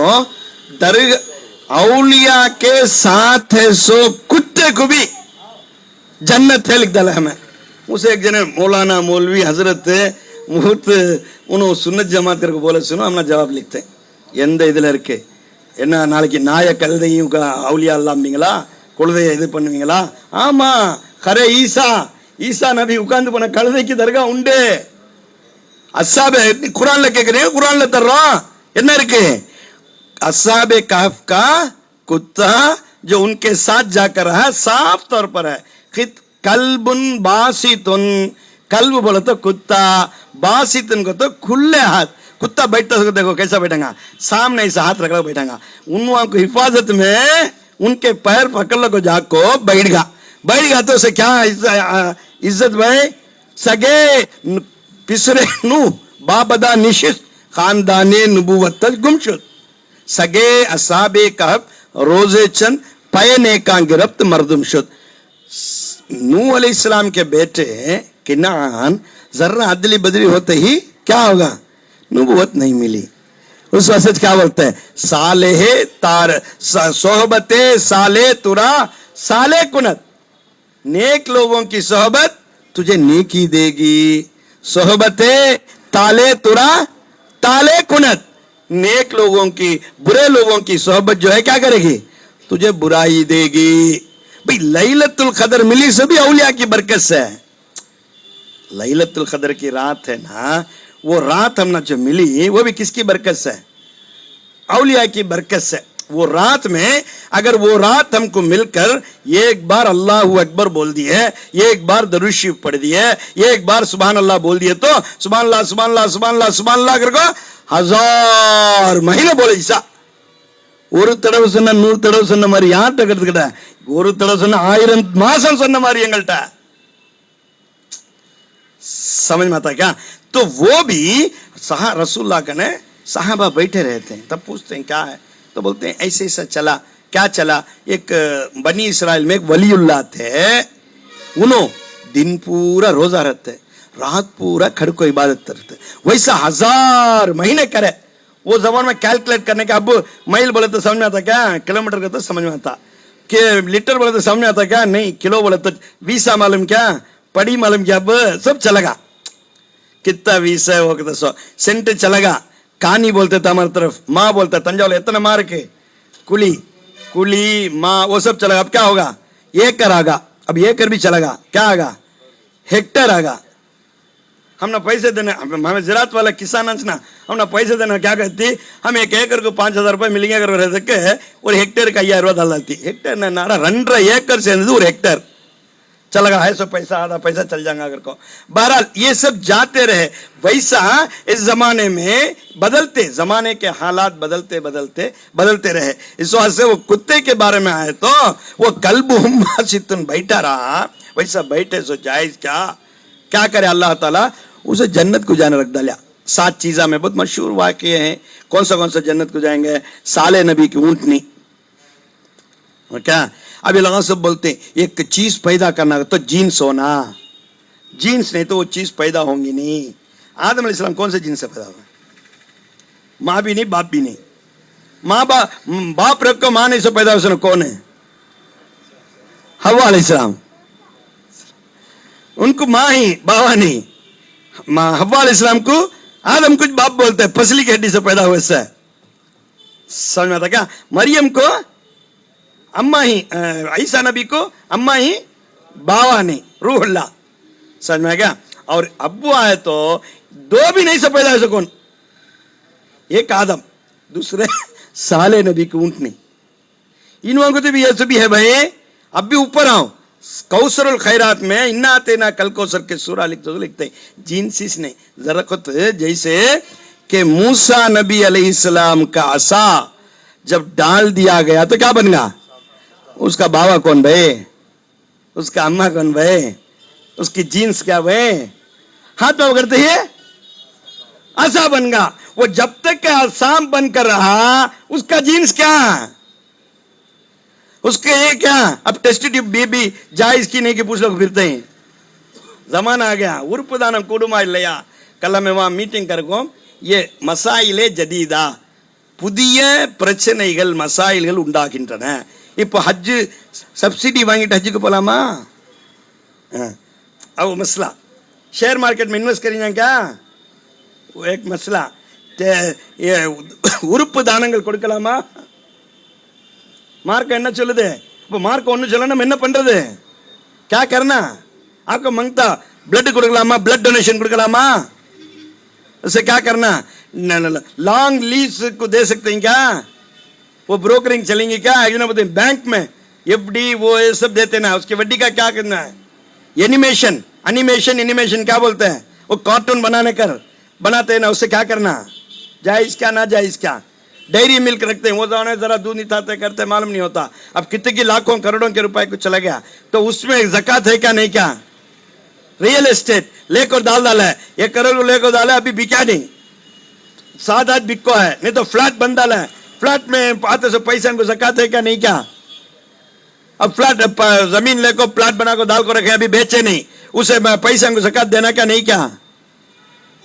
दरगाह औलिया के साथ है सो कुत्ते को भी जन्नत है लिख डाला हमें। उसे एक जने मौलाना मौलवी हजरत मुहूर्त उन्होंने सुन्नत जमात करके बोले सुनो हम जवाब लिखते எந்த இதுல இருக்கு என்ன நாளைக்கு நாய கழுதையும் அவுலியா இல்லாமீங்களா குழந்தைய இது பண்ணுவீங்களா? ஆமா கரே ஈசா நபி உட்கார்ந்து போன கழுதைக்கு தர்கா உண்டு. அஸ்ஸாபே குர்ஆன்ல கேக்குறீங்க, குர்ஆன்ல தர்றோம். என்ன இருக்கு? अस्साबे कहफ का कुत्ता जो उनके साथ जाकर रहा साफ तौर पर है। कल्बुन बासितुन, कल्ब बोले तो कुत्ता, बासितुन को तो खुले हाथ। कुत्ता बैठता है देखो कैसा बैठेगा, सामने ऐसा हाथ रख बैठेगा। उन को हिफाजत में उनके पैर पकड़ लो जाको बैठगा तो उसे क्या इज्जत भाई? सगे पिसरे नु बाबदा निशित खानदाने नबुवत गुमशुद। सगे असाबे कहब रोजे चंद पयने का गिरफ्त मर्दुम शुद। नूह अलैहिस्सलाम के बेटे किनान जर्रा अदली बदली होते ही क्या होगा? नबुवत नहीं मिली। उस वक्त क्या बोलते हैं? साले तार सोहबते साले तुरा साले कुनत। नेक लोगों की सोहबत तुझे नेकी देगी, सोहबते ताले तुरा ताले कुनत। नेक लोगों की बुरे लोगों की सोहबत जो है क्या करेगी? तुझे बुराई देगी। भाई लैलतुल कदर मिली सभी औलिया की बरकत से। लैलतुल कदर की रात है ना, वो रात हमने जो मिली वो भी किसकी बरकत से? औलिया की बरकत से। वो रात में अगर वो रात हमको मिलकर एक बार अल्लाह अकबर बोल दिए, एक बार दरूद शरीफ पढ़ दिए, एक बार सुभान अल्लाह बोल दिए तो सुभान अल्लाह सुभान अल्लाह सुभान अल्लाह सुभान अल्लाह करको 1000 महीने बोले ईसा। ஒரு தடவை சொன்ன 100 தடவை சொன்ன மாதிரி யார்கிட்ட கருத்துக்கிட்ட? ஒரு தடவை சொன்ன 1000 மாசம் சொன்ன மாதிரி எங்கள்கிட்ட। समझ में आता क्या? तो वो भी रसूलुल्लाह का ने साहबा बैठे रहते हैं, तब पूछते हैं क्या है, तो बोलते हैं ऐसे ऐसा चला। क्या चला? एक बनी इसराइल में एक वलीउल्लाह थे, उन्होंने दिन पूरा रोजा रहते, रात पूरा खड़ को इबादत करते, वैसा 1000 महीने करे। वो जबान में कैलकुलेट करने का, अब माइल बोले तो समझ में आता क्या? किलोमीटर का तो समझ में आता, कि लीटर बोले तो समझ में आता क्या? नहीं। किलो बोले तो वीसा मालूम क्या, पड़ी मालूम क्या, अब सब चलेगा। कितना वीसा है वो कहते 100 सेंट चलेगा। कहानी बोलते थे हमारी तरफ, माँ बोलता तंजावुर इतना मार के कुली कुली माँ वो सब चलेगा। अब क्या होगा? एकड़ आगा, अब एकड़ भी चलेगा। क्या आगा? हेक्टर आगा। हमने पैसे देने, हमें ज़रात वाला किसान ना हमने पैसे देना क्या कहती, हम 1 एकड़ को 5,000 रुपये मिलेंगे अगर रह के और हेक्टेयर का 5,000 रुपये डाल देती। हेक्टेयर नारा 2 एकड़ से और हेक्टेयर चलेगा है, सो पैसा आधा पैसा चल जाएगा अगर को। बहरहाल ये सब जाते रहे। वैसा इस जमाने में बदलते, जमाने के हालात बदलते बदलते बदलते रहे। इस वजह से वो कुत्ते के बारे में आए तो वो कल्ब हुम्मासितुन बैठा रहा, वैसा बैठे सो जायज क्या करे अल्लाह ताला उसे जन्नत को जाने रख डाला। 7 चीज़ा में बहुत मशहूर वाक़े हैं। कौन सा जन्नत को जाएंगे? साले नबी की ऊँटनी, और क्या अभी लोग सब बोलते हैं एक चीज पैदा करना तो जीन्स होना, जीन्स नहीं तो वो चीज पैदा होंगी नहीं। आदम अलैहिस्सलाम कौन से जीन्स से पैदा हुआ? माँ भी नहीं बाप भी नहीं। बाप रख को माँ नहीं से पैदा हुआ, कौन है? हव्वा अलैहिस्सलाम, उनको माँ ही बाबा नहीं। हव्वा अलैहिस्सलाम को आदम कुछ बाप बोलते हैं, पसली की हड्डी से पैदा हुए से। समझ में आता क्या? मरियम को अम्मा ही, ईसा नबी को अम्मा ही बाबा नहीं, रूहुल्लाह। समझ में आ गया? और अब्बू आए तो 2 भी नहीं से पैदा हुए, कौन? एक आदम, दूसरे साले नबी की ऊँटनी। इन लोगों को तो भी ऐसे भी है भाई। अब भी ऊपर आओ, कौसरुल खैरात में इन्ना तेना कल कौसर के सूरा लिखते हैं जीन्सिस ने जरा खुद, जैसे कि मूसा नबी अलैहिस्सलाम का असा जब डाल दिया गया तो क्या बन गया? उसका बाबा कौन भाई? उसका अम्मा कौन भाई? उसकी जीन्स क्या भाई? हाथ पाव करते ही असा बन गया। वो जब तक का आसाम बनकर रहा उसका जीन्स क्या, उसके ये क्या? अब टेस्ट ट्यूब बेबी जायज की नहीं कि पूछ लोग फिरते हैं। जमाना आ गया उर्पदानम कुडुमा இல்லையா? कल में वहां मीटिंग करको ये மசாயிலே ஜதீதா, புதிய பிரச்சனைகள் மசாயில்கள் உண்டாகின்றன। இப்போ ஹஜ் சப்சிडी வாங்கிட்டு ஹஜ்ஜுக்கு போலாமா? अब मसला शेयर मार्केट में इन्वेस्ट करेंगे क्या? वो एक मसला। ये உறுப்பு தானங்கள் கொடுக்கலாமா? मार्क என்ன சொல்லுது? இப்போ மார்க் ஒன்னு சொல்ல நம்ம என்ன பண்றது? क्या करना? आपको मांगता ब्लड கொடுக்கலாமா? ब्लड डोनेशन கொடுக்கலாமா? उससे क्या करना? लॉन्ग लीज को दे सकते हैं क्या? वो ब्रोकरिंग चलेंगे क्या? बैंक में एफडी वो ये सब देते ना, उसके वड्डी का क्या करना है? एनिमेशन क्या बोलते हैं? वो कार्टून बनाते हैं ना, उससे क्या करना? जायज क्या ना जायज क्या? डेयरी मिल्क रखते हैं, वो जरा दूध निकालते करते मालूम नहीं होता। अब कितने की लाखों करोड़ों के रुपए कुछ चला गया तो उसमें ज़कात है क्या नहीं क्या? रियल एस्टेट लेकर डाला है, 1 करोड़ को लेकर डाला, अभी बिका नहीं, 7-8 बिको है, नहीं तो फ्लैट बन डाला है, फ्लैट में आते से पैसा को ज़कात है क्या नहीं क्या? अब फ्लैट जमीन लेकर फ्लैट बना को डाल को रखे, अभी बेचे नहीं, उसे पैसा को ज़कात देना क्या नहीं क्या?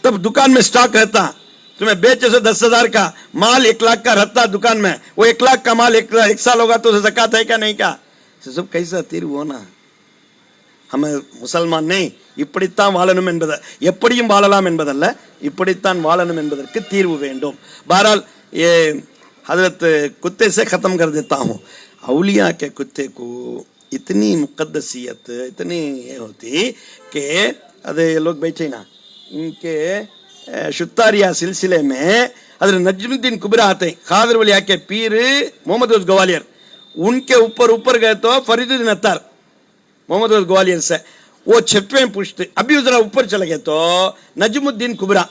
तब दुकान में स्टॉक रहता, तुम्हें बेचे से 10,000 का माल 1 लाख का रहता दुकान में, वो 1 लाख का माल 1 साल होगा तो उसे ज़कात है क्या नहीं क्या? सब कैसा तीर वो ना, हमें मुसलमान नहीं இப்படித்தான் வாழணும் என்பது, எப்படியும் வாழலாம் என்பதல்ல, இப்படித்தான் வாழணும் என்பதற்கு தீர்வு வேண்டும்। बहरहाल ये हजरत कुत्ते से ख़त्म कर देता हूँ। औलिया के कुत्ते को इतनी मुक़द्दसियत इतनी ये होती कि अरे लोग बैठे ना, इनके शुत्तारिया सिलसिले में हजरत नजमुद्दीन कुबरा आते हैं, खादर वलिया के पीर मोहम्मद उस ग्वालियर, उनके ऊपर गए तो फरीदुद्दीन अत्तार मोहम्मद उस ग्वालियर से वो छठवें पूछते, अभी जरा ऊपर चले गए तो नजमुद्दीन कुबरा,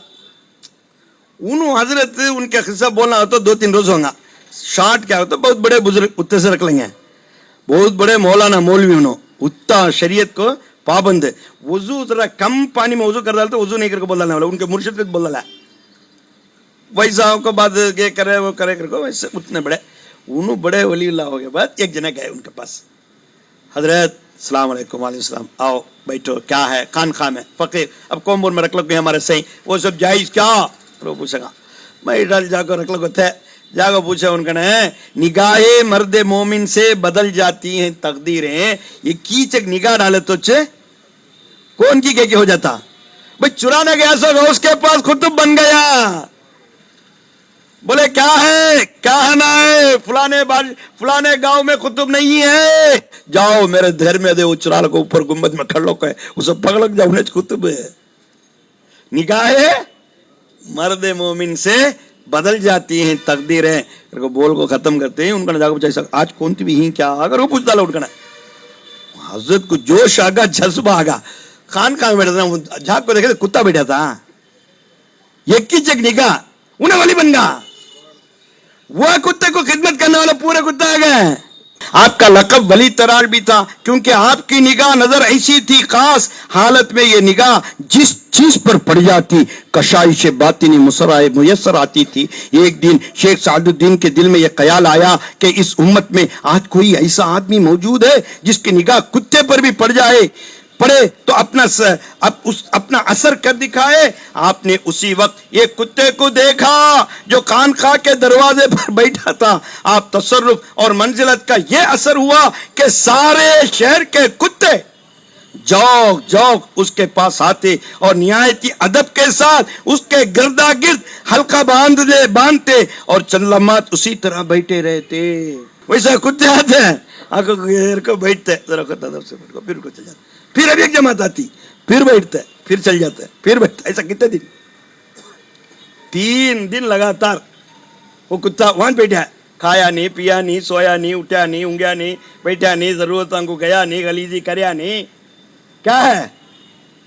उन्होंने हजरत उनके किस्सा बोलना हो तो 2-3 रोज होगा, शॉर्ट क्या होता, बहुत बड़े बुजुर्ग उत्ते से रख लेंगे, बहुत बड़े मौलाना मौलवी, उन्होंने उत्ता शरीयत को पाबंद है। वजू जरा कम पानी में वजू कर डालते, वजू नहीं करके बोल डालने वाला, उनके मुर्शिद को बोल डाला वैसा को बाद ये करे वो करे करके वैसे उतने बड़े, उन्होंने बड़े वली अल्लाह हो गए। बाद एक जना गए उनके पास, हजरत अस्सलाम वालेकुम, वालेकुम सलाम, आओ बैठो, क्या है? खानखा में फकीर, अब कोम्बूर में रख लो हमारे सही, वो सब जायज क्या? वो पूछेगा, मैं डाल जाकर रख लो थे, जाकर पूछे उनका ने, निगाहे मर्द मोमिन से बदल जाती हैं तकदीरें, ये कीचक निगाह डाले तो कौन की क्या हो जाता? भाई चुराने गया सो उसके पास कुतुब बन गया, बोले क्या है ना है, फलाने गांव में कुतुब नहीं है, जाओ मेरे घर में दे, वो चुरा लो ऊपर गुम्बद में खड़ लो, उसे पकड़ जाओ, उन्हें कुतुब है। निगाहें मर्द मोमिन से बदल जाती हैं तकदीरें को बोल को खत्म करते हैं उनका जाकर पूछा आज कौन थी ही क्या अगर वो पूछता लो उनका हजरत को जोश आगा जज्बा आगा खान कहाँ बैठा था झाक को देखे कुत्ता बैठा था एक की चक निगाह उन्हें वली बन गया वो कुत्ते को खिदमत करने वाला पूरे कुत्ता आ गए आपका लकब वली तरार भी था क्योंकि आपकी निगाह नजर ऐसी थी खास हालत में ये निगाह जिस चीज पर पड़ जाती कशाइश बातिनी मुसराए मुयस्सर आती थी एक दिन शेख सादुद्दीन के दिल में यह ख्याल आया कि इस उम्मत में आज कोई ऐसा आदमी मौजूद है जिसकी निगाह कुत्ते पर भी पड़ जाए पड़े तो अपना असर कर दिखाए आपने उसी वक्त एक कुत्ते को देखा जो खानकाह के दरवाजे पर बैठा था आप तसर्रुफ और मंजिलत का यह असर हुआ कि सारे शहर के कुत्ते जौक जौक उसके पास आते और निहायती अदब के साथ उसके गिरदा गिर्द हल्का बांधते और चंद लम्हात उसी तरह बैठे रहते वैसा कुत्ते आते हैं को बैठते जरा फिर को चल जाते फिर अभी एक जमात आती फिर बैठते फिर चल जाते फिर बैठते ऐसा कितने दिन 3 दिन लगातार वो कुत्ता वहां बैठा है खाया नहीं पिया नहीं सोया नहीं उठा नहीं ऊँघा नहीं बैठा नहीं जरूरतों को गया नहीं गलीजी करया नहीं क्या है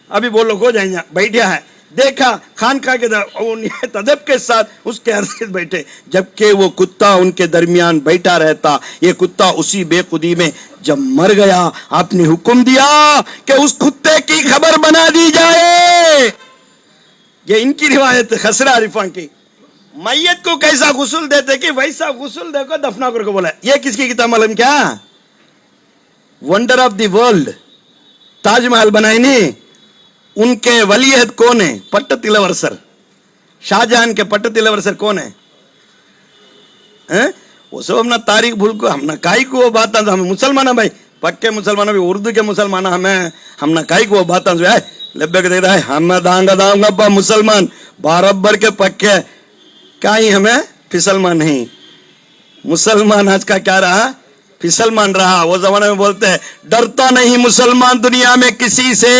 अभी बोलो हो जाएंगे बैठा है देखा खानकाह के अदब के साथ उसके अर्द बैठे जबकि वो कुत्ता उनके दरमियान बैठा रहता ये कुत्ता उसी बेखुदी में जब मर गया आपने हुक्म दिया कि उस कुत्ते की खबर बना दी जाए ये इनकी रिवायत खसरा अरिफा की मैयत को कैसा गुस्ल देते कि वैसा गुस्ल देखो दफना करके बोला ये किसकी किताब मालूम क्या wonder of the world Taj Mahal बनाए नहीं उनके वलीयत कौन है पट्ट इलवरसर शाहजहां के पट्ट इलवरसर कौन है वो सब अपना तारीख भूल को हम ना काई को वो बात हम मुसलमान भाई पक्के मुसलमान भी उर्दू के मुसलमान हमें हम ना काई को वो बात लब्बे के दे रहा है हम दांगा मुसलमान बराबर के पक्के क्या ही हमें फिसलमान नहीं मुसलमान आज का क्या रहा फिसलमान रहा वो जमाने में बोलते हैं डरता नहीं मुसलमान दुनिया में किसी से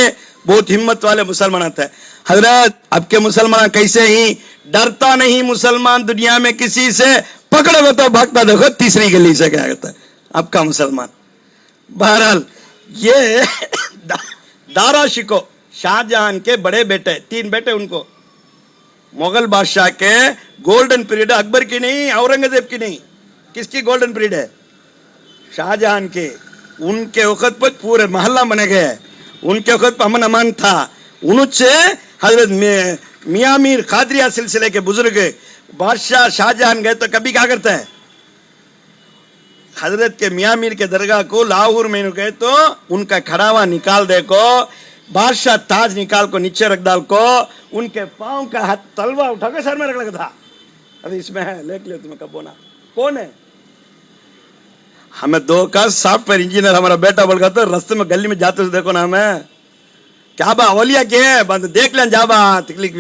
बहुत हिम्मत वाले मुसलमान आते हैं हजरत अब के मुसलमान कैसे ही डरता नहीं मुसलमान दुनिया में किसी से पकड़ो तो भागता देखो तीसरी गली से क्या कहता है आपका मुसलमान बहरहाल ये दारा शिको शाहजहां के बड़े बेटे 3 बेटे उनको मुगल बादशाह के गोल्डन पीरियड अकबर की नहीं औरंगजेब की नहीं किसकी गोल्डन पीरियड है शाहजहां के उनके वक्त पर पूरे मोहल्ला बने गए उनके वक्त पर अमन अमान था उनसे हजरत मियाँ मीर कादरिया सिलसिले के बुजुर्ग बादशाह शाहजहां गए तो कभी क्या करता है हजरत के मियाँ मीर के दरगाह को लाहौर में गए तो उनका खड़ावा निकाल दे को बादशाह ताज निकाल को नीचे रख डाल को उनके पांव का हाथ तलवा उठा के सर में रख लगा था अभी इसमें है लेट लियो तुम्हें कब बोना कौन है हमें 2 का सॉफ्टवेयर इंजीनियर हमारा बेटा बोल तो रास्ते में गली में जाते हुए देखो ना हमें क्या बा अवलिया के बंद देख लें जाबा तकलीफ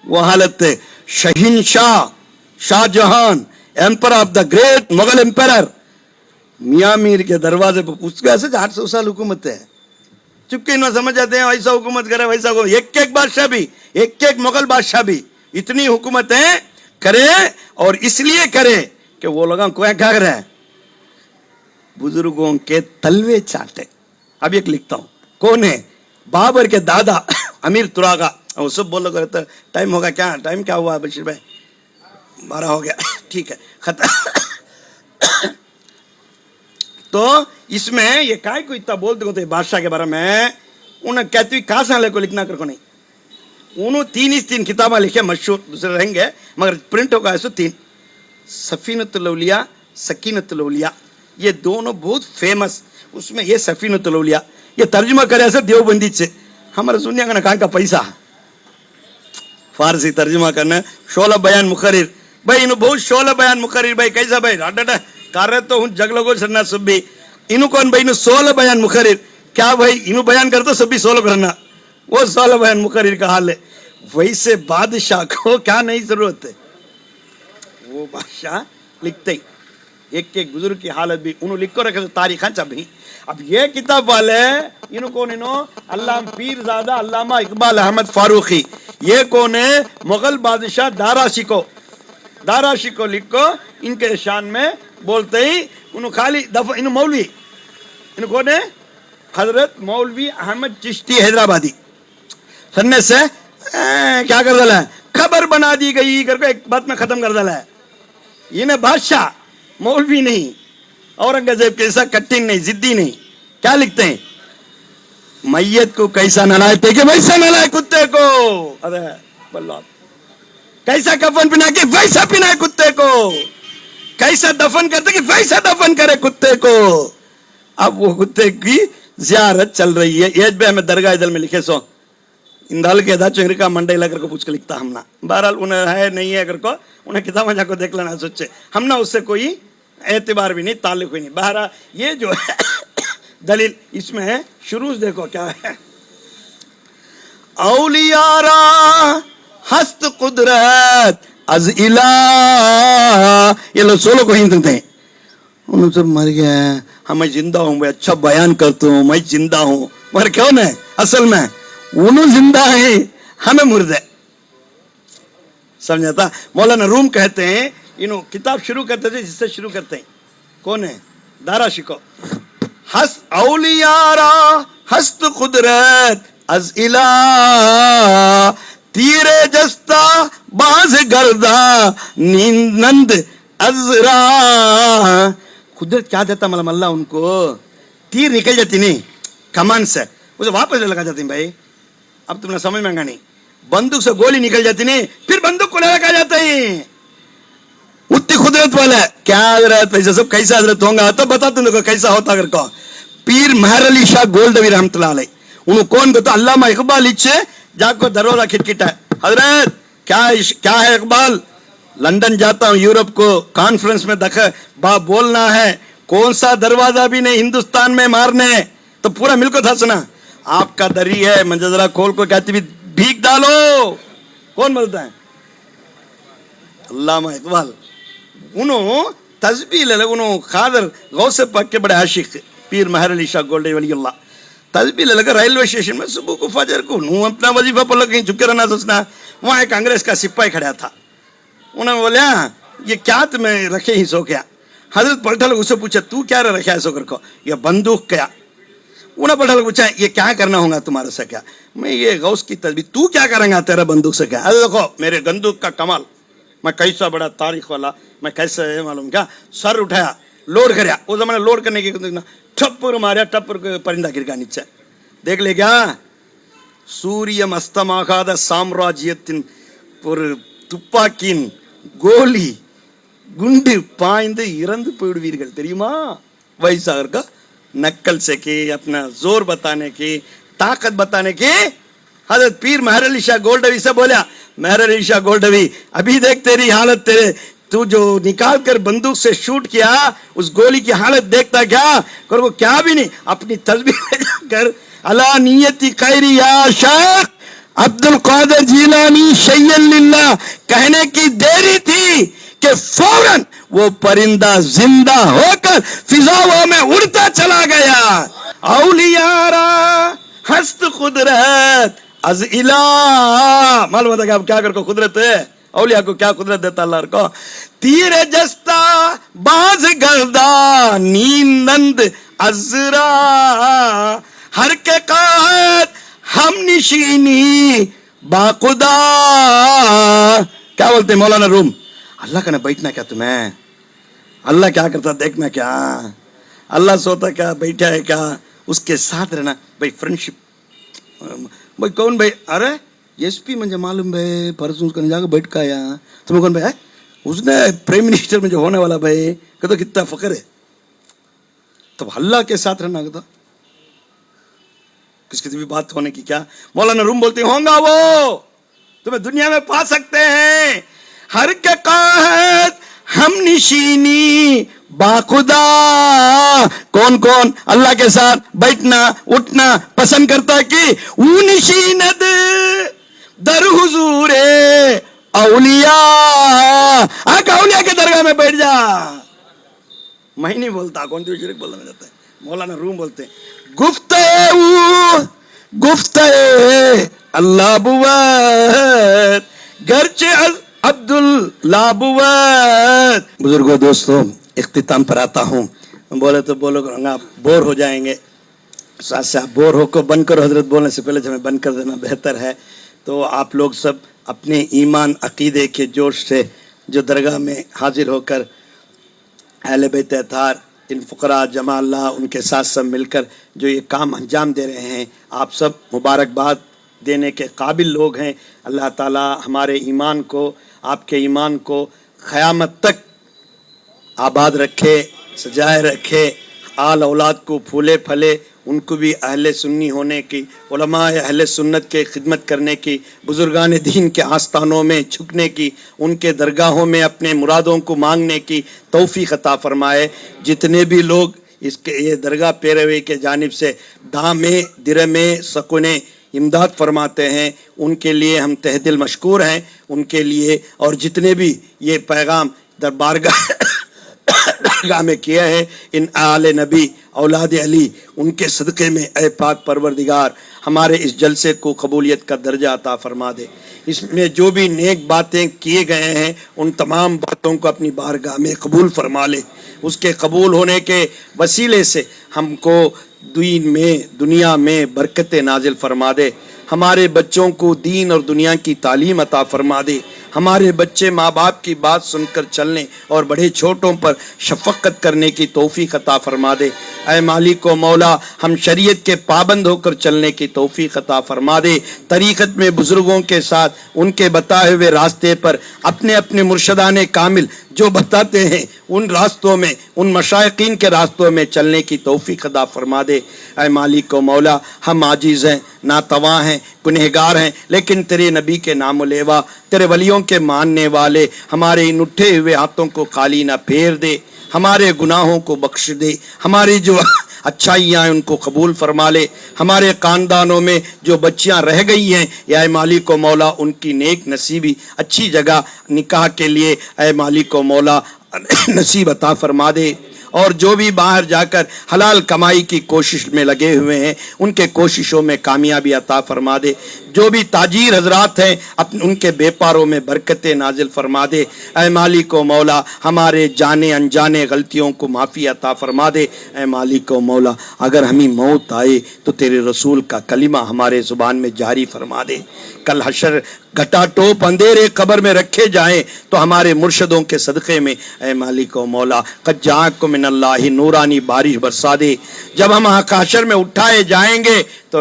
वो हालत शहीनशाह Shahjahan emperor of the great Mughal emperor Miyan Mir के दरवाजे पर उसके ऐसे 800 साल हुकूमत है चुपके इन्हें समझ जाते हैं ऐसा हुकूमत करे वैसा एक बादशाह भी एक मुगल बादशाह भी इतनी हुकूमतें करे और इसलिए करे कि वो लोग क्या कर रहे हैं बुजुर्गों के तलवे चाटे अब एक लिखता हूं कौन है बाबर के दादा अमीर तुरागा वो सब बोलो करते टाइम होगा क्या टाइम क्या हुआ बशीर भाई 12 हो गया ठीक है खत्म तो इसमें ये काय को इतना बोलते होते बादशाह के बारे में उन्हें कहती हुई कहा से को लिखना कर को नहीं उन्होंने 3 किताबें लिखे मशहूर दूसरे रहेंगे मगर प्रिंट होगा ऐसा 3 सफीनतुल औलिया सकीनतुल औलिया ये दोनों बहुत फेमस उसमें ये सफीनतुल औलिया ये तर्जुमा करे ऐसे देवबंदी से हमारे सुनिया का कहाँ का पैसा फारसी तर्जुमा करना शोला बयान मुखरिर भाई इन बहुत शोला बयान मुखरिर भाई कैसा भाई राडा कर रहे तो हूँ जगलो को सरना सुबी इनु कौन भाई इन 16 बयान मुखरिर क्या भाई इनु बयान करते सभी 16 करना वो 16 बयान मुखरिर का हाल है वैसे बादशाह को क्या नहीं जरूरत है वो बादशाह लिखते ही एक एक बुजुर्ग की हालत भी उन्होंने लिख को रखे तारीख भी. अब ये किताब वाले इनको कौन इनो अल्लामा पीरजादा अल्लामा इकबाल अहमद फारूकी, ये कौन है? मुगल बादशाह दारा शिको लिखो इनके शान में बोलते ही उन्होंने खाली दफा इन मौलवी इन कौन है? हजरत मौलवी अहमद चिश्ती हैदराबादी सुनने से क्या कर डाला है, खबर बना दी गई करके एक बात में खत्म कर डाला है. इन्हें बादशाह मौलवी नहीं, औरंगजेब के ऐसा कठिन नहीं, जिद्दी नहीं. क्या लिखते हैं? मैयत को कैसा नहलाते कि वैसा नहलाए कुत्ते को. अरे बल्ला, कैसा कफन पिना के वैसा पिनाए कुत्ते को, कैसा दफन करते कि वैसा दफन करे कुत्ते को. अब वो कुत्ते की जियारत चल रही है. एज भी हमें दरगाह दल में लिखे सो इंदाल के दाचो का मंडे लगा को पूछ के लिखता हमना. बहरहाल उन्हें है नहीं है को उन्हें किताब मजा को देख लेना सोचे हमना, उससे कोई एतबार भी नहीं, ताल्लुक भी नहीं. बहरहाल ये जो है दलील इसमें है, शुरू देखो क्या है. औलियारा हस्त कुदरत अज इला, ये लोग 16 को हिंद थे. उन्होंने सब मर गया, हाँ मैं जिंदा हूँ, मैं अच्छा बयान करता हूँ, मैं जिंदा हूँ. मगर क्यों नहीं? असल में उन्होंने जिंदा है, हमें मुर्दे. समझाता? मौलाना रूम कहते हैं, इन्हों किताब शुरू करते थे जिससे शुरू करते हैं. कौन है? दारा शिको. हस औलियारा हस्त कुदरत अज इला, तीरे जस्ता बाज गर्दा नींद अजरा. कुदरत क्या देता मतलब अल्लाह उनको, तीर निकल जाती नहीं कमान से, उसे वापस लगा जाती भाई. अब तुमने समझ में नहीं, बंदूक से गोली निकल जाती नहीं, फिर बंदूक को लगा जाता है. उतनी कुदरत वाला है. क्या हजरत पैसा सब कैसा हजरत होगा तो बता तुम लोग कैसा होता अगर को. पीर महर अली शाह गोल्डवी रहमतुल्लाह अलैह उन्होंने कौन कहता अल्लामा इकबाल इच्छे जाको दरवाजा खिटखिटा है. हजरत क्या है इकबाल, लंदन जाता हूँ यूरोप को कॉन्फ्रेंस में बोलना है, कौन सा दरवाजा भी नहीं हिंदुस्तान में मारने, तो पूरा मिलको था सुना. आपका दरी है मंजरा खोल को कहती भी भीख डालो. कौन बोलता है? अल्लामा इकबाल. उन्होंने तस्बीह ले उन्होंने खादर गौसे पाक के बड़े आशिक पीर महर अली शाह गोल्डे वली अल्लाह तस्बीह ले लगा रेलवे स्टेशन में सुबह को फजर को नू अपना वजीफा पढ़ कहीं चुपके रहना सोचना. वहां एक कांग्रेस का सिपाही खड़ा था. उन्होंने बोला ये क्या तुम्हें रखे ही सो क्या. हजरत पलटा लोग उससे पूछा तू क्या रखा है सो कर को, ये बंदूक क्या. उन्हें पलटा लोग पूछा ये क्या करना होगा तुम्हारे से क्या. मैं ये गौस की तस्बीह. तू क्या करेंगा तेरा बंदूक से क्या. अरे देखो मेरे बंदूक का कमाल, मैं कैसा बड़ा तारीख वाला, मैं कैसे है मालूम क्या. सर उठाया लोड कराया, उस जमाने लोड करने की ठप्पर मारा, ठप्पर परिंदा गिर गया नीचे. देख ले क्या சூரியன் அஸ்தமாகாத சாம்ராஜ்யத்தின் ஒரு துப்பாக்கியின் கோலி குண்டு பாய்ந்து இறந்து போயிடுவீர்கள் தெரியுமா. वैसा का नक्कल से के अपना जोर बताने की, ताकत बताने की. हजरत पीर महर अली शाह गोल्डवी से बोला महर अली शाह गोल्डवी अभी देख तेरी हालत, तेरे तू जो निकाल कर बंदूक से शूट किया उस गोली की हालत देखता क्या कर. वो क्या भी नहीं, अपनी तस्बीह कर अला नियति खैरी या शेख अब्दुल कादिर जीलानी शैय्यन लिल्लाह कहने की देरी थी कि फौरन वो परिंदा जिंदा होकर फिजाओं में उड़ता चला गया. औलियारा हस्त कुदरत अज इला. मालूम होता कि अब क्या कर को कुदरत है, औलिया को क्या कुदरत देता अल्लाह को. तीरे जस्ता बाज गर्दा नींद अजरा, हर के कात हम निशीनी बाखुदा. क्या बोलते मौलाना रूम, अल्लाह का ना बैठना क्या तुम्हें, अल्लाह क्या करता देखना क्या, अल्लाह सोता क्या बैठा है क्या, उसके साथ रहना भाई. फ्रेंडशिप भाई कौन भाई, अरे एसपी मुझे मालूम भाई परसों उसका जाकर बैठ का आया. तुम्हें कौन भाई है, उसने प्राइम मिनिस्टर में जो होने वाला भाई कहते कितना फकर है. तो अल्लाह के साथ रहना कहता किसकी भी बात होने की क्या. मौलाना रूम बोलते होगा वो तुम्हें दुनिया में पा सकते हैं. हर के काहत हम निशीनी बाखुदा. कौन कौन अल्लाह के साथ बैठना उठना पसंद करता कि वो निशीनद दर हुजूरे औलिया. औलिया के दरगाह में बैठ जा. मैं नहीं बोलता, कौन सी शरीक बोलना चाहता है, मौलाना रूम बोलते हैं। गुफ्ते अल्लाह बुवत गर्चे अब्दुल लाबुवत। बुजुर्गों, दोस्तों, इख्तिताम पर आता हूँ। बोले तो बोलो, आप बोर हो जाएंगे। साथ से आप बोर होकर बंद करो, हजरत बोलने से पहले हमें बंद कर देना बेहतर है। तो आप लोग सब अपने ईमान अकीदे के जोश से जो दरगाह में हाजिर होकर अहले बैत अतार, इन फ़ुक़रा जमा अल्लाह उनके साथ सब मिलकर जो ये काम अंजाम दे रहे हैं, आप सब मुबारकबाद देने के काबिल लोग हैं। अल्लाह ताला हमारे ईमान को, आपके ईमान को क़यामत तक आबाद रखे, सजाए रखे, आल औलाद को फूले फले, उनको भी अहले सुन्नी होने की, उलमाए अहले सुन्नत के खिदमत करने की, बुजुर्गान दीन के आस्थानों में झुकने की, उनके दरगाहों में अपने मुरादों को मांगने की तौफीक अता फरमाए। जितने भी लोग इसके ये दरगाह पैरवी के जानिब से दामे दिरमे सकुने इमदाद फरमाते हैं, उनके लिए हम तहे दिल मशकूर हैं उनके लिए। और जितने भी ये पैगाम दरबारगाह में किया है, इन आले नबी औलाद अली, उनके सदक़े में ए पाक परवरदिगार हमारे इस जलसे को कबूलियत का दर्जा अता फरमा दे। इसमें जो भी नेक बातें किए गए हैं, उन तमाम बातों को अपनी बारगाह में कबूल फरमा ले। उसके कबूल होने के वसीले से हमको दीन में, दुनिया में बरकतें नाजिल फरमा दे। हमारे बच्चों को दीन और दुनिया की तालीम अता फरमा दे। हमारे बच्चे माँ बाप की बात सुनकर चलने और बड़े छोटों पर शफ़क़त करने की तौफ़ीक़ अता फरमा दे। ऐ मालिक व मौला, हम शरीयत के पाबंद होकर चलने की तौफ़ीक़ अता फरमा दे। तरीक़त में बुज़ुर्गों के साथ उनके बताए हुए रास्ते पर अपने अपने मुर्शदाने कामिल जो बताते हैं, उन रास्तों में, उन मशाइक़ीन के रास्तों में चलने की तौफ़ीक़ अता फरमा दे। ऐ मालिक व मौला, हम आजीज़ हैं, नातवा हैं, गुनहगार हैं, लेकिन तेरे नबी के नाम लेवा, तेरे वलियों के मानने वाले, हमारे इन उठे हुए हाथों को खाली ना फेर दे, हमारे गुनाहों को बख्श दे, हमारी जो अच्छाइयाँ हैं उनको कबूल फरमा ले। हमारे ख़ानदानों में जो बच्चियाँ रह गई हैं, या मालिक व मौला उनकी नेक नसीबी अच्छी जगह निकाह के लिए ऐ मालिक व मौला नसीब अता फरमा दे। और जो भी बाहर जाकर हलाल कमाई की कोशिश में लगे हुए हैं, उनके कोशिशों में कामयाबी अता फरमा दे। जो भी ताजीर हजरात हैं, उनके व्यापारों में बरकतें नाजिल फरमा दे। ऐ मालिक व मौला, हमारे जाने अनजाने गलतियों को माफ़ी अता फरमा दे। ऐ मालिक व मौला, अगर हमें मौत आए तो तेरे रसूल का कलिमा हमारे ज़ुबान में जारी फरमा दे। कल हशर घटा टोप अंधेरे कब्र में रखे जाएं तो हमारे मुर्शदों के सदक़े में ऐ मालिक व मौला कज्जाक मिनल्लाहि नूरानी बारिश बरसा दे। जब हम हशर में उठाए जाएंगे तो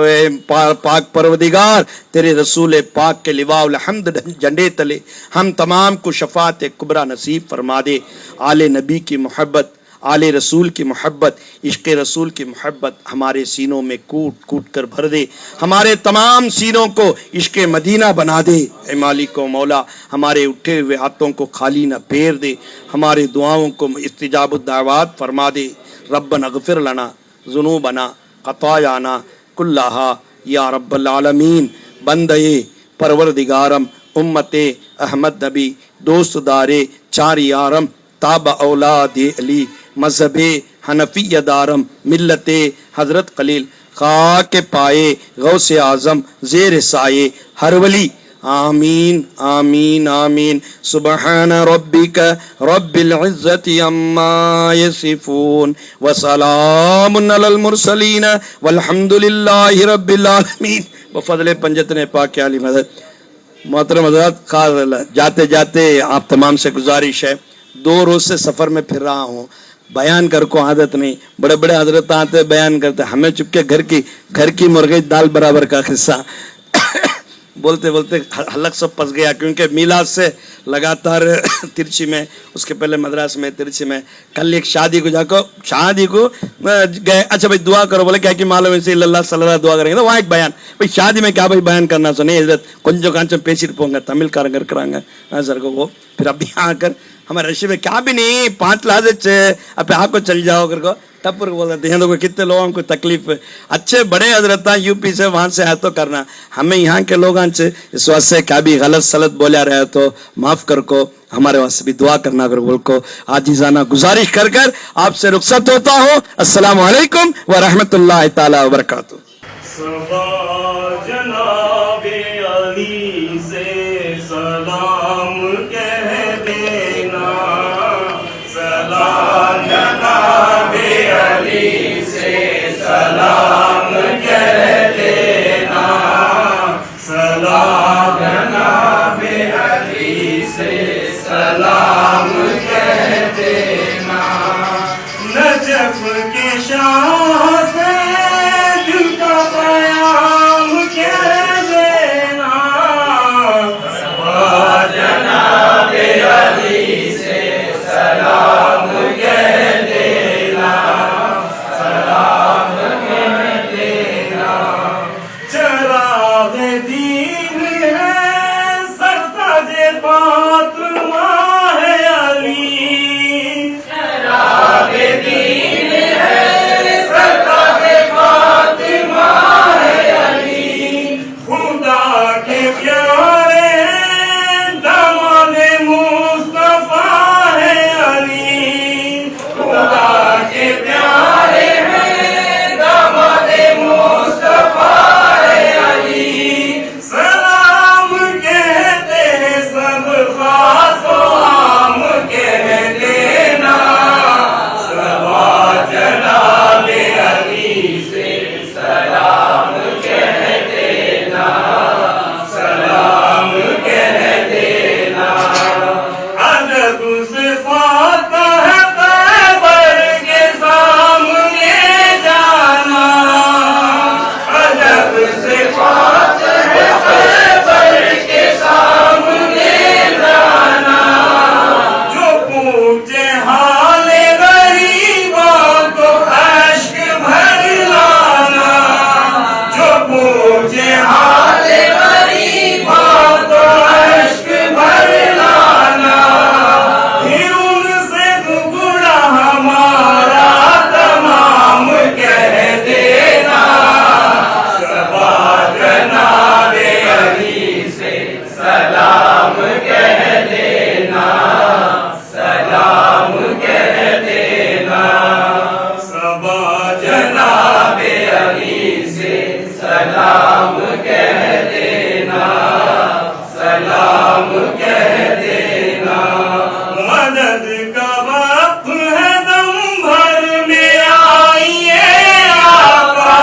पाक परवदिगार तेरे रसूल पाक के लिवाउल हम्द झंडे तले हम तमाम को शफात कुबरा नसीब फरमा दे। आले नबी की मोहब्बत, आले रसूल की मोहब्बत, इश्क़ रसूल की मोहब्बत हमारे सीनों में कूट कूट कर भर दे। हमारे तमाम सीनों को इश्क़ मदीना बना दे। ऐ मालिक व मौला, हमारे उठे हुए हाथों को खाली न फेर दे, हमारे दुआओं को इस्तिजाबुद दावात फरमा दे। रब्बना अग़फ़िर लना ज़ुनूबना ख़तायाना कुल्लाहा या रब्बल आलमीन। बंदे परवरदिगारम, उम्मते अहमद नबी, दोस्त दारे चार यारम, ताब औलाद अली, मजहबे हनफिया दारम, मिल्लते हजरत खलील, खाक पाए गौसे आज़म ज़ेर साए हर वली। आमीन आमीन आमीन। सुबहान रब्बिक रब्बिल इज़्ज़ति अम्मा यसिफून व सलामुन अलल मुरसलीन वल्हम्दुलिल्लाहि रब्बिल आलमीन। बफज़ले पंजतने पाक आली मदद। मोहतरम हज़रात, खास जाते जाते आप तमाम से गुजारिश है, 2 रोज़ से सफ़र में फिर रहा हूँ, बयान कर को आदत नहीं। बड़े बड़े हजरत आते बयान करते, हमें चुपके घर की मुर्गी दाल बराबर का किस्सा बोलते बोलते हलक सब फंस गया। क्योंकि मीलाद से लगातार तिरछी में, उसके पहले मद्रास में, तिरछी में, कल एक शादी को गए। अच्छा भाई दुआ करो, बोले क्या कि मालूम इसे अल्लाह सल्लल्लाह दुआ करेंगे। तो वहाँ एक बयान, भाई शादी में क्या भाई बयान करना सुने, कुंजो कांचो पेशी पोंगा तमिल कारगर करांगा सर को वो। फिर अब यहाँ आकर हमारे रशी में क्या भी नहीं 5 लाख अब आपको चल जाओ कर को टप्पर को बोल देते हैं। देखो कितने लोगों को तकलीफ है। अच्छे बड़े हजरत यूपी से वहां से आए तो करना, हमें यहाँ के लोग इस वास्ते क्या भी गलत सलत बोला रहे तो माफ कर को, हमारे वास्ते भी दुआ करना कर बोल को आजीजाना गुजारिश कर कर आपसे रुखसत होता हूँ। अस्सलाम वालेकुम व रहमतुल्लाहि ताला व बरकातुहू। जनाबे अली से सलाम कह देना, सलाम जनाबे अली से सलाम कह देना, सलाम जनाबे अली से सलाम कह देना। नजफ के शाह से दिल का प्याम कह देना, जनाबे अली से सलाम कह देना, सलाम कह देना। चराग़ दीन है सरताजे फातिमा है अली, चराग़ दीन है सरताजे फातिमा है अली। खुदा के प्यारे दामाद मुस्तफा है अली, खुदा के प्यारे हैं दामाद मुस्तफा है अली। सलाम कहते हैं सब खासो आम कह देना, सबा जनाबे अली से सलाम कह देना, सलाम कह देना। अदब से फाता है पैबर के सामने जाना, अदब से फाता है पैबर के सामने जाना। जो पूछे हाले गरीबों को अश्क भर लाना, जो पूछे हाले गरीबों को अश्क भर लाना। फिर उनसे टुकड़ा हमारा तमाम कह देना, सबा जनाबे अली से सलाम कह देना, सलाम कह देना। सबा जनाबे अली से सलाम कह देना, सलाम कह देना। मदद का वक्त है दम भर में आइए आका,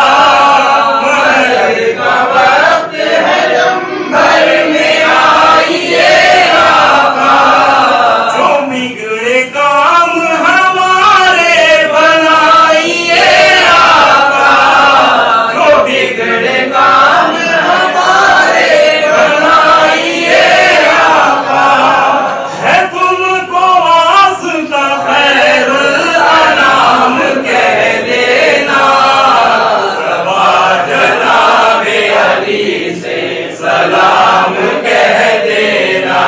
मदद का वक्त है दम भर में आइए आका। जो बिगड़े काम हमारे बनाइए आका, जो बिगड़े काम हमारे बनाइए आका। है तुमको वास्ता खैरुल अनाम कह देना, सबा जनाबे अली से सलाम कह देना,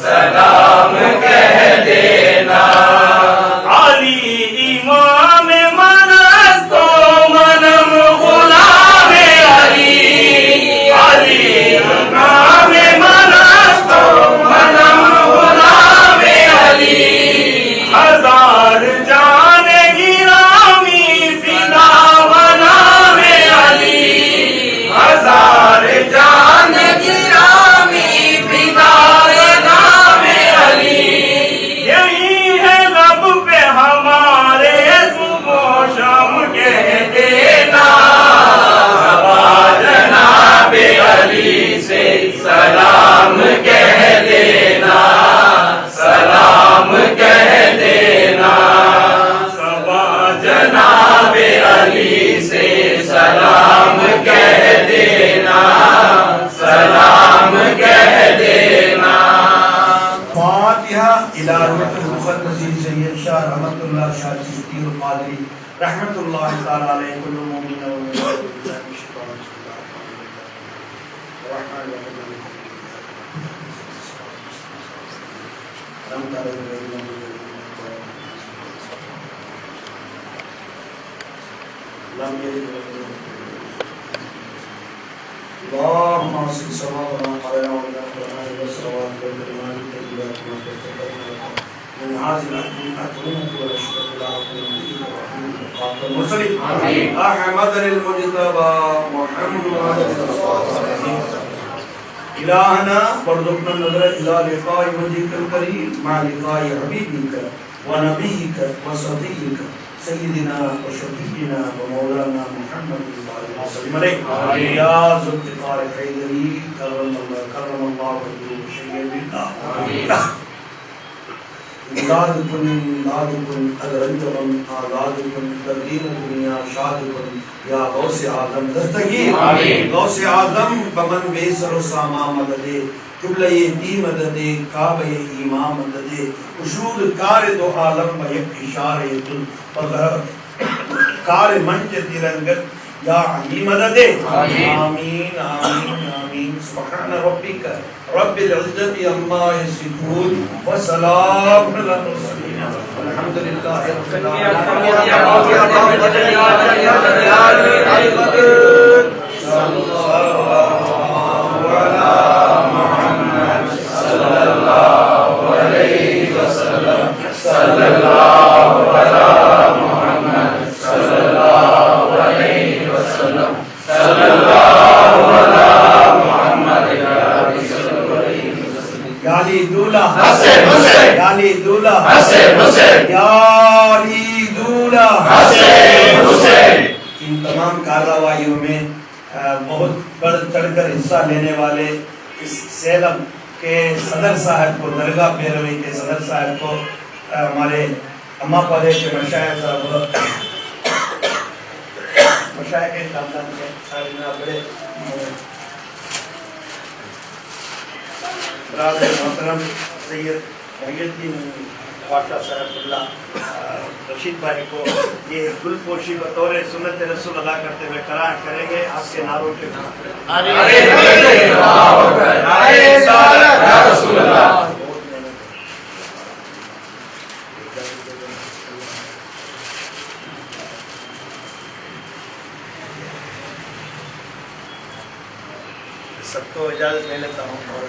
सलाम कह देना। अली इमाम मनस्तो मनम गुलामे अली, अली इमाम मनस्तो मनम गुलामे अली। हजार जाने गिरामी फिदा बनामे अली, हजार जाने गिरामी फिदा बनामे अली। यही है लब पे हमारे सुबह शाम कह देना, सबा जनाबे अली से सलाम कह देना, सलाम कह देना। सबा जनाबे अली से सलाम कह देना, सलाम कह देना। फातिहा इला रुहल मुक़द्दस सैयद शाह रहमतुल्लाह शाह चिश्ती और कादरी रहमतुल्लाह तआला अलैहि कुल्लु मोमिन व मोमिनात। أنعمت عليهم غير المغضوب لم يلد ولم يولد اللهم اصلح صوابنا علينا وعلى القرآن والصواب والكلمات الطيبات ما تقبلنا من هذه الأكرمة والأشرف العظيم وحيد المرسلين أحمد المجتبى محمد إلهنا وارزقنا النظر إلى لقاء وجهك الكريم مع لقاء حبيبك ونبيك وصديقك سيدنا وشفيعنا ومولانا محمد صلى الله عليه وسلم يا ذو الفقار الحيدري كرم الله وجهه شيئا لله امدادكم اگرنجم آزادكم تدین دنیا شادكم یا غوث آدم دستگیر غوث آدم بمن بیسر و ساما مددے قبلہ دی مددے کعبہ امام مددے وجود کار دو عالم با یک اشارے دل کار منج تیرنگت یا علی مددے آمین آمین آمین سبحان ربک رب العزت عما یصفون وسلام علی المرسلین والحمد للہ رب ان تمام کارروائیوں میں بہت بڑھ چڑھ کر حصہ لینے والے اس سیلم کے صدر صاحب کو، درگاہ پیروی کے صدر صاحب کو، ہمارے اما پادے کے مشائخ صاحب مشائخ کے خاندان کے بڑے برادر محترم سید محی الدین خواجہ صاحب اللہ رشید بھائی کو یہ گل پوشی بطور سنت رسول ادا کرتے ہوئے قرار کریں گے آپ کے نعروں کے سب کو اجازت لے لیتا ہوں اور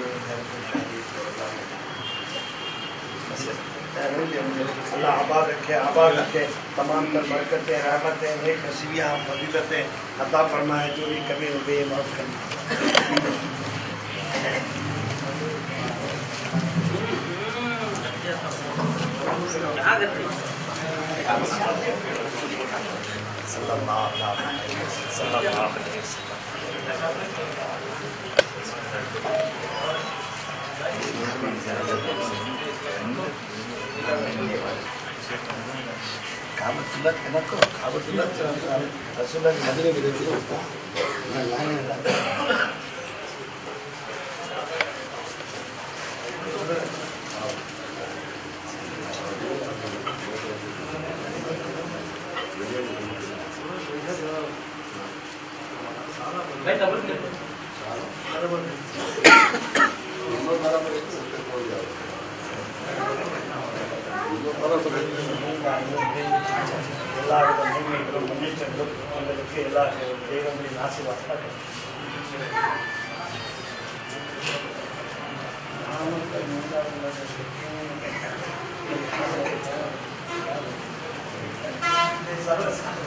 اللہ آباد رکھے تمام تر برکتیں رحمتیں نیک نصیبیاں فضیلتیں عطا فرمائے، جو بھی کمی ہو گئی معاف کرنا. صلی اللہ علیہ وسلم.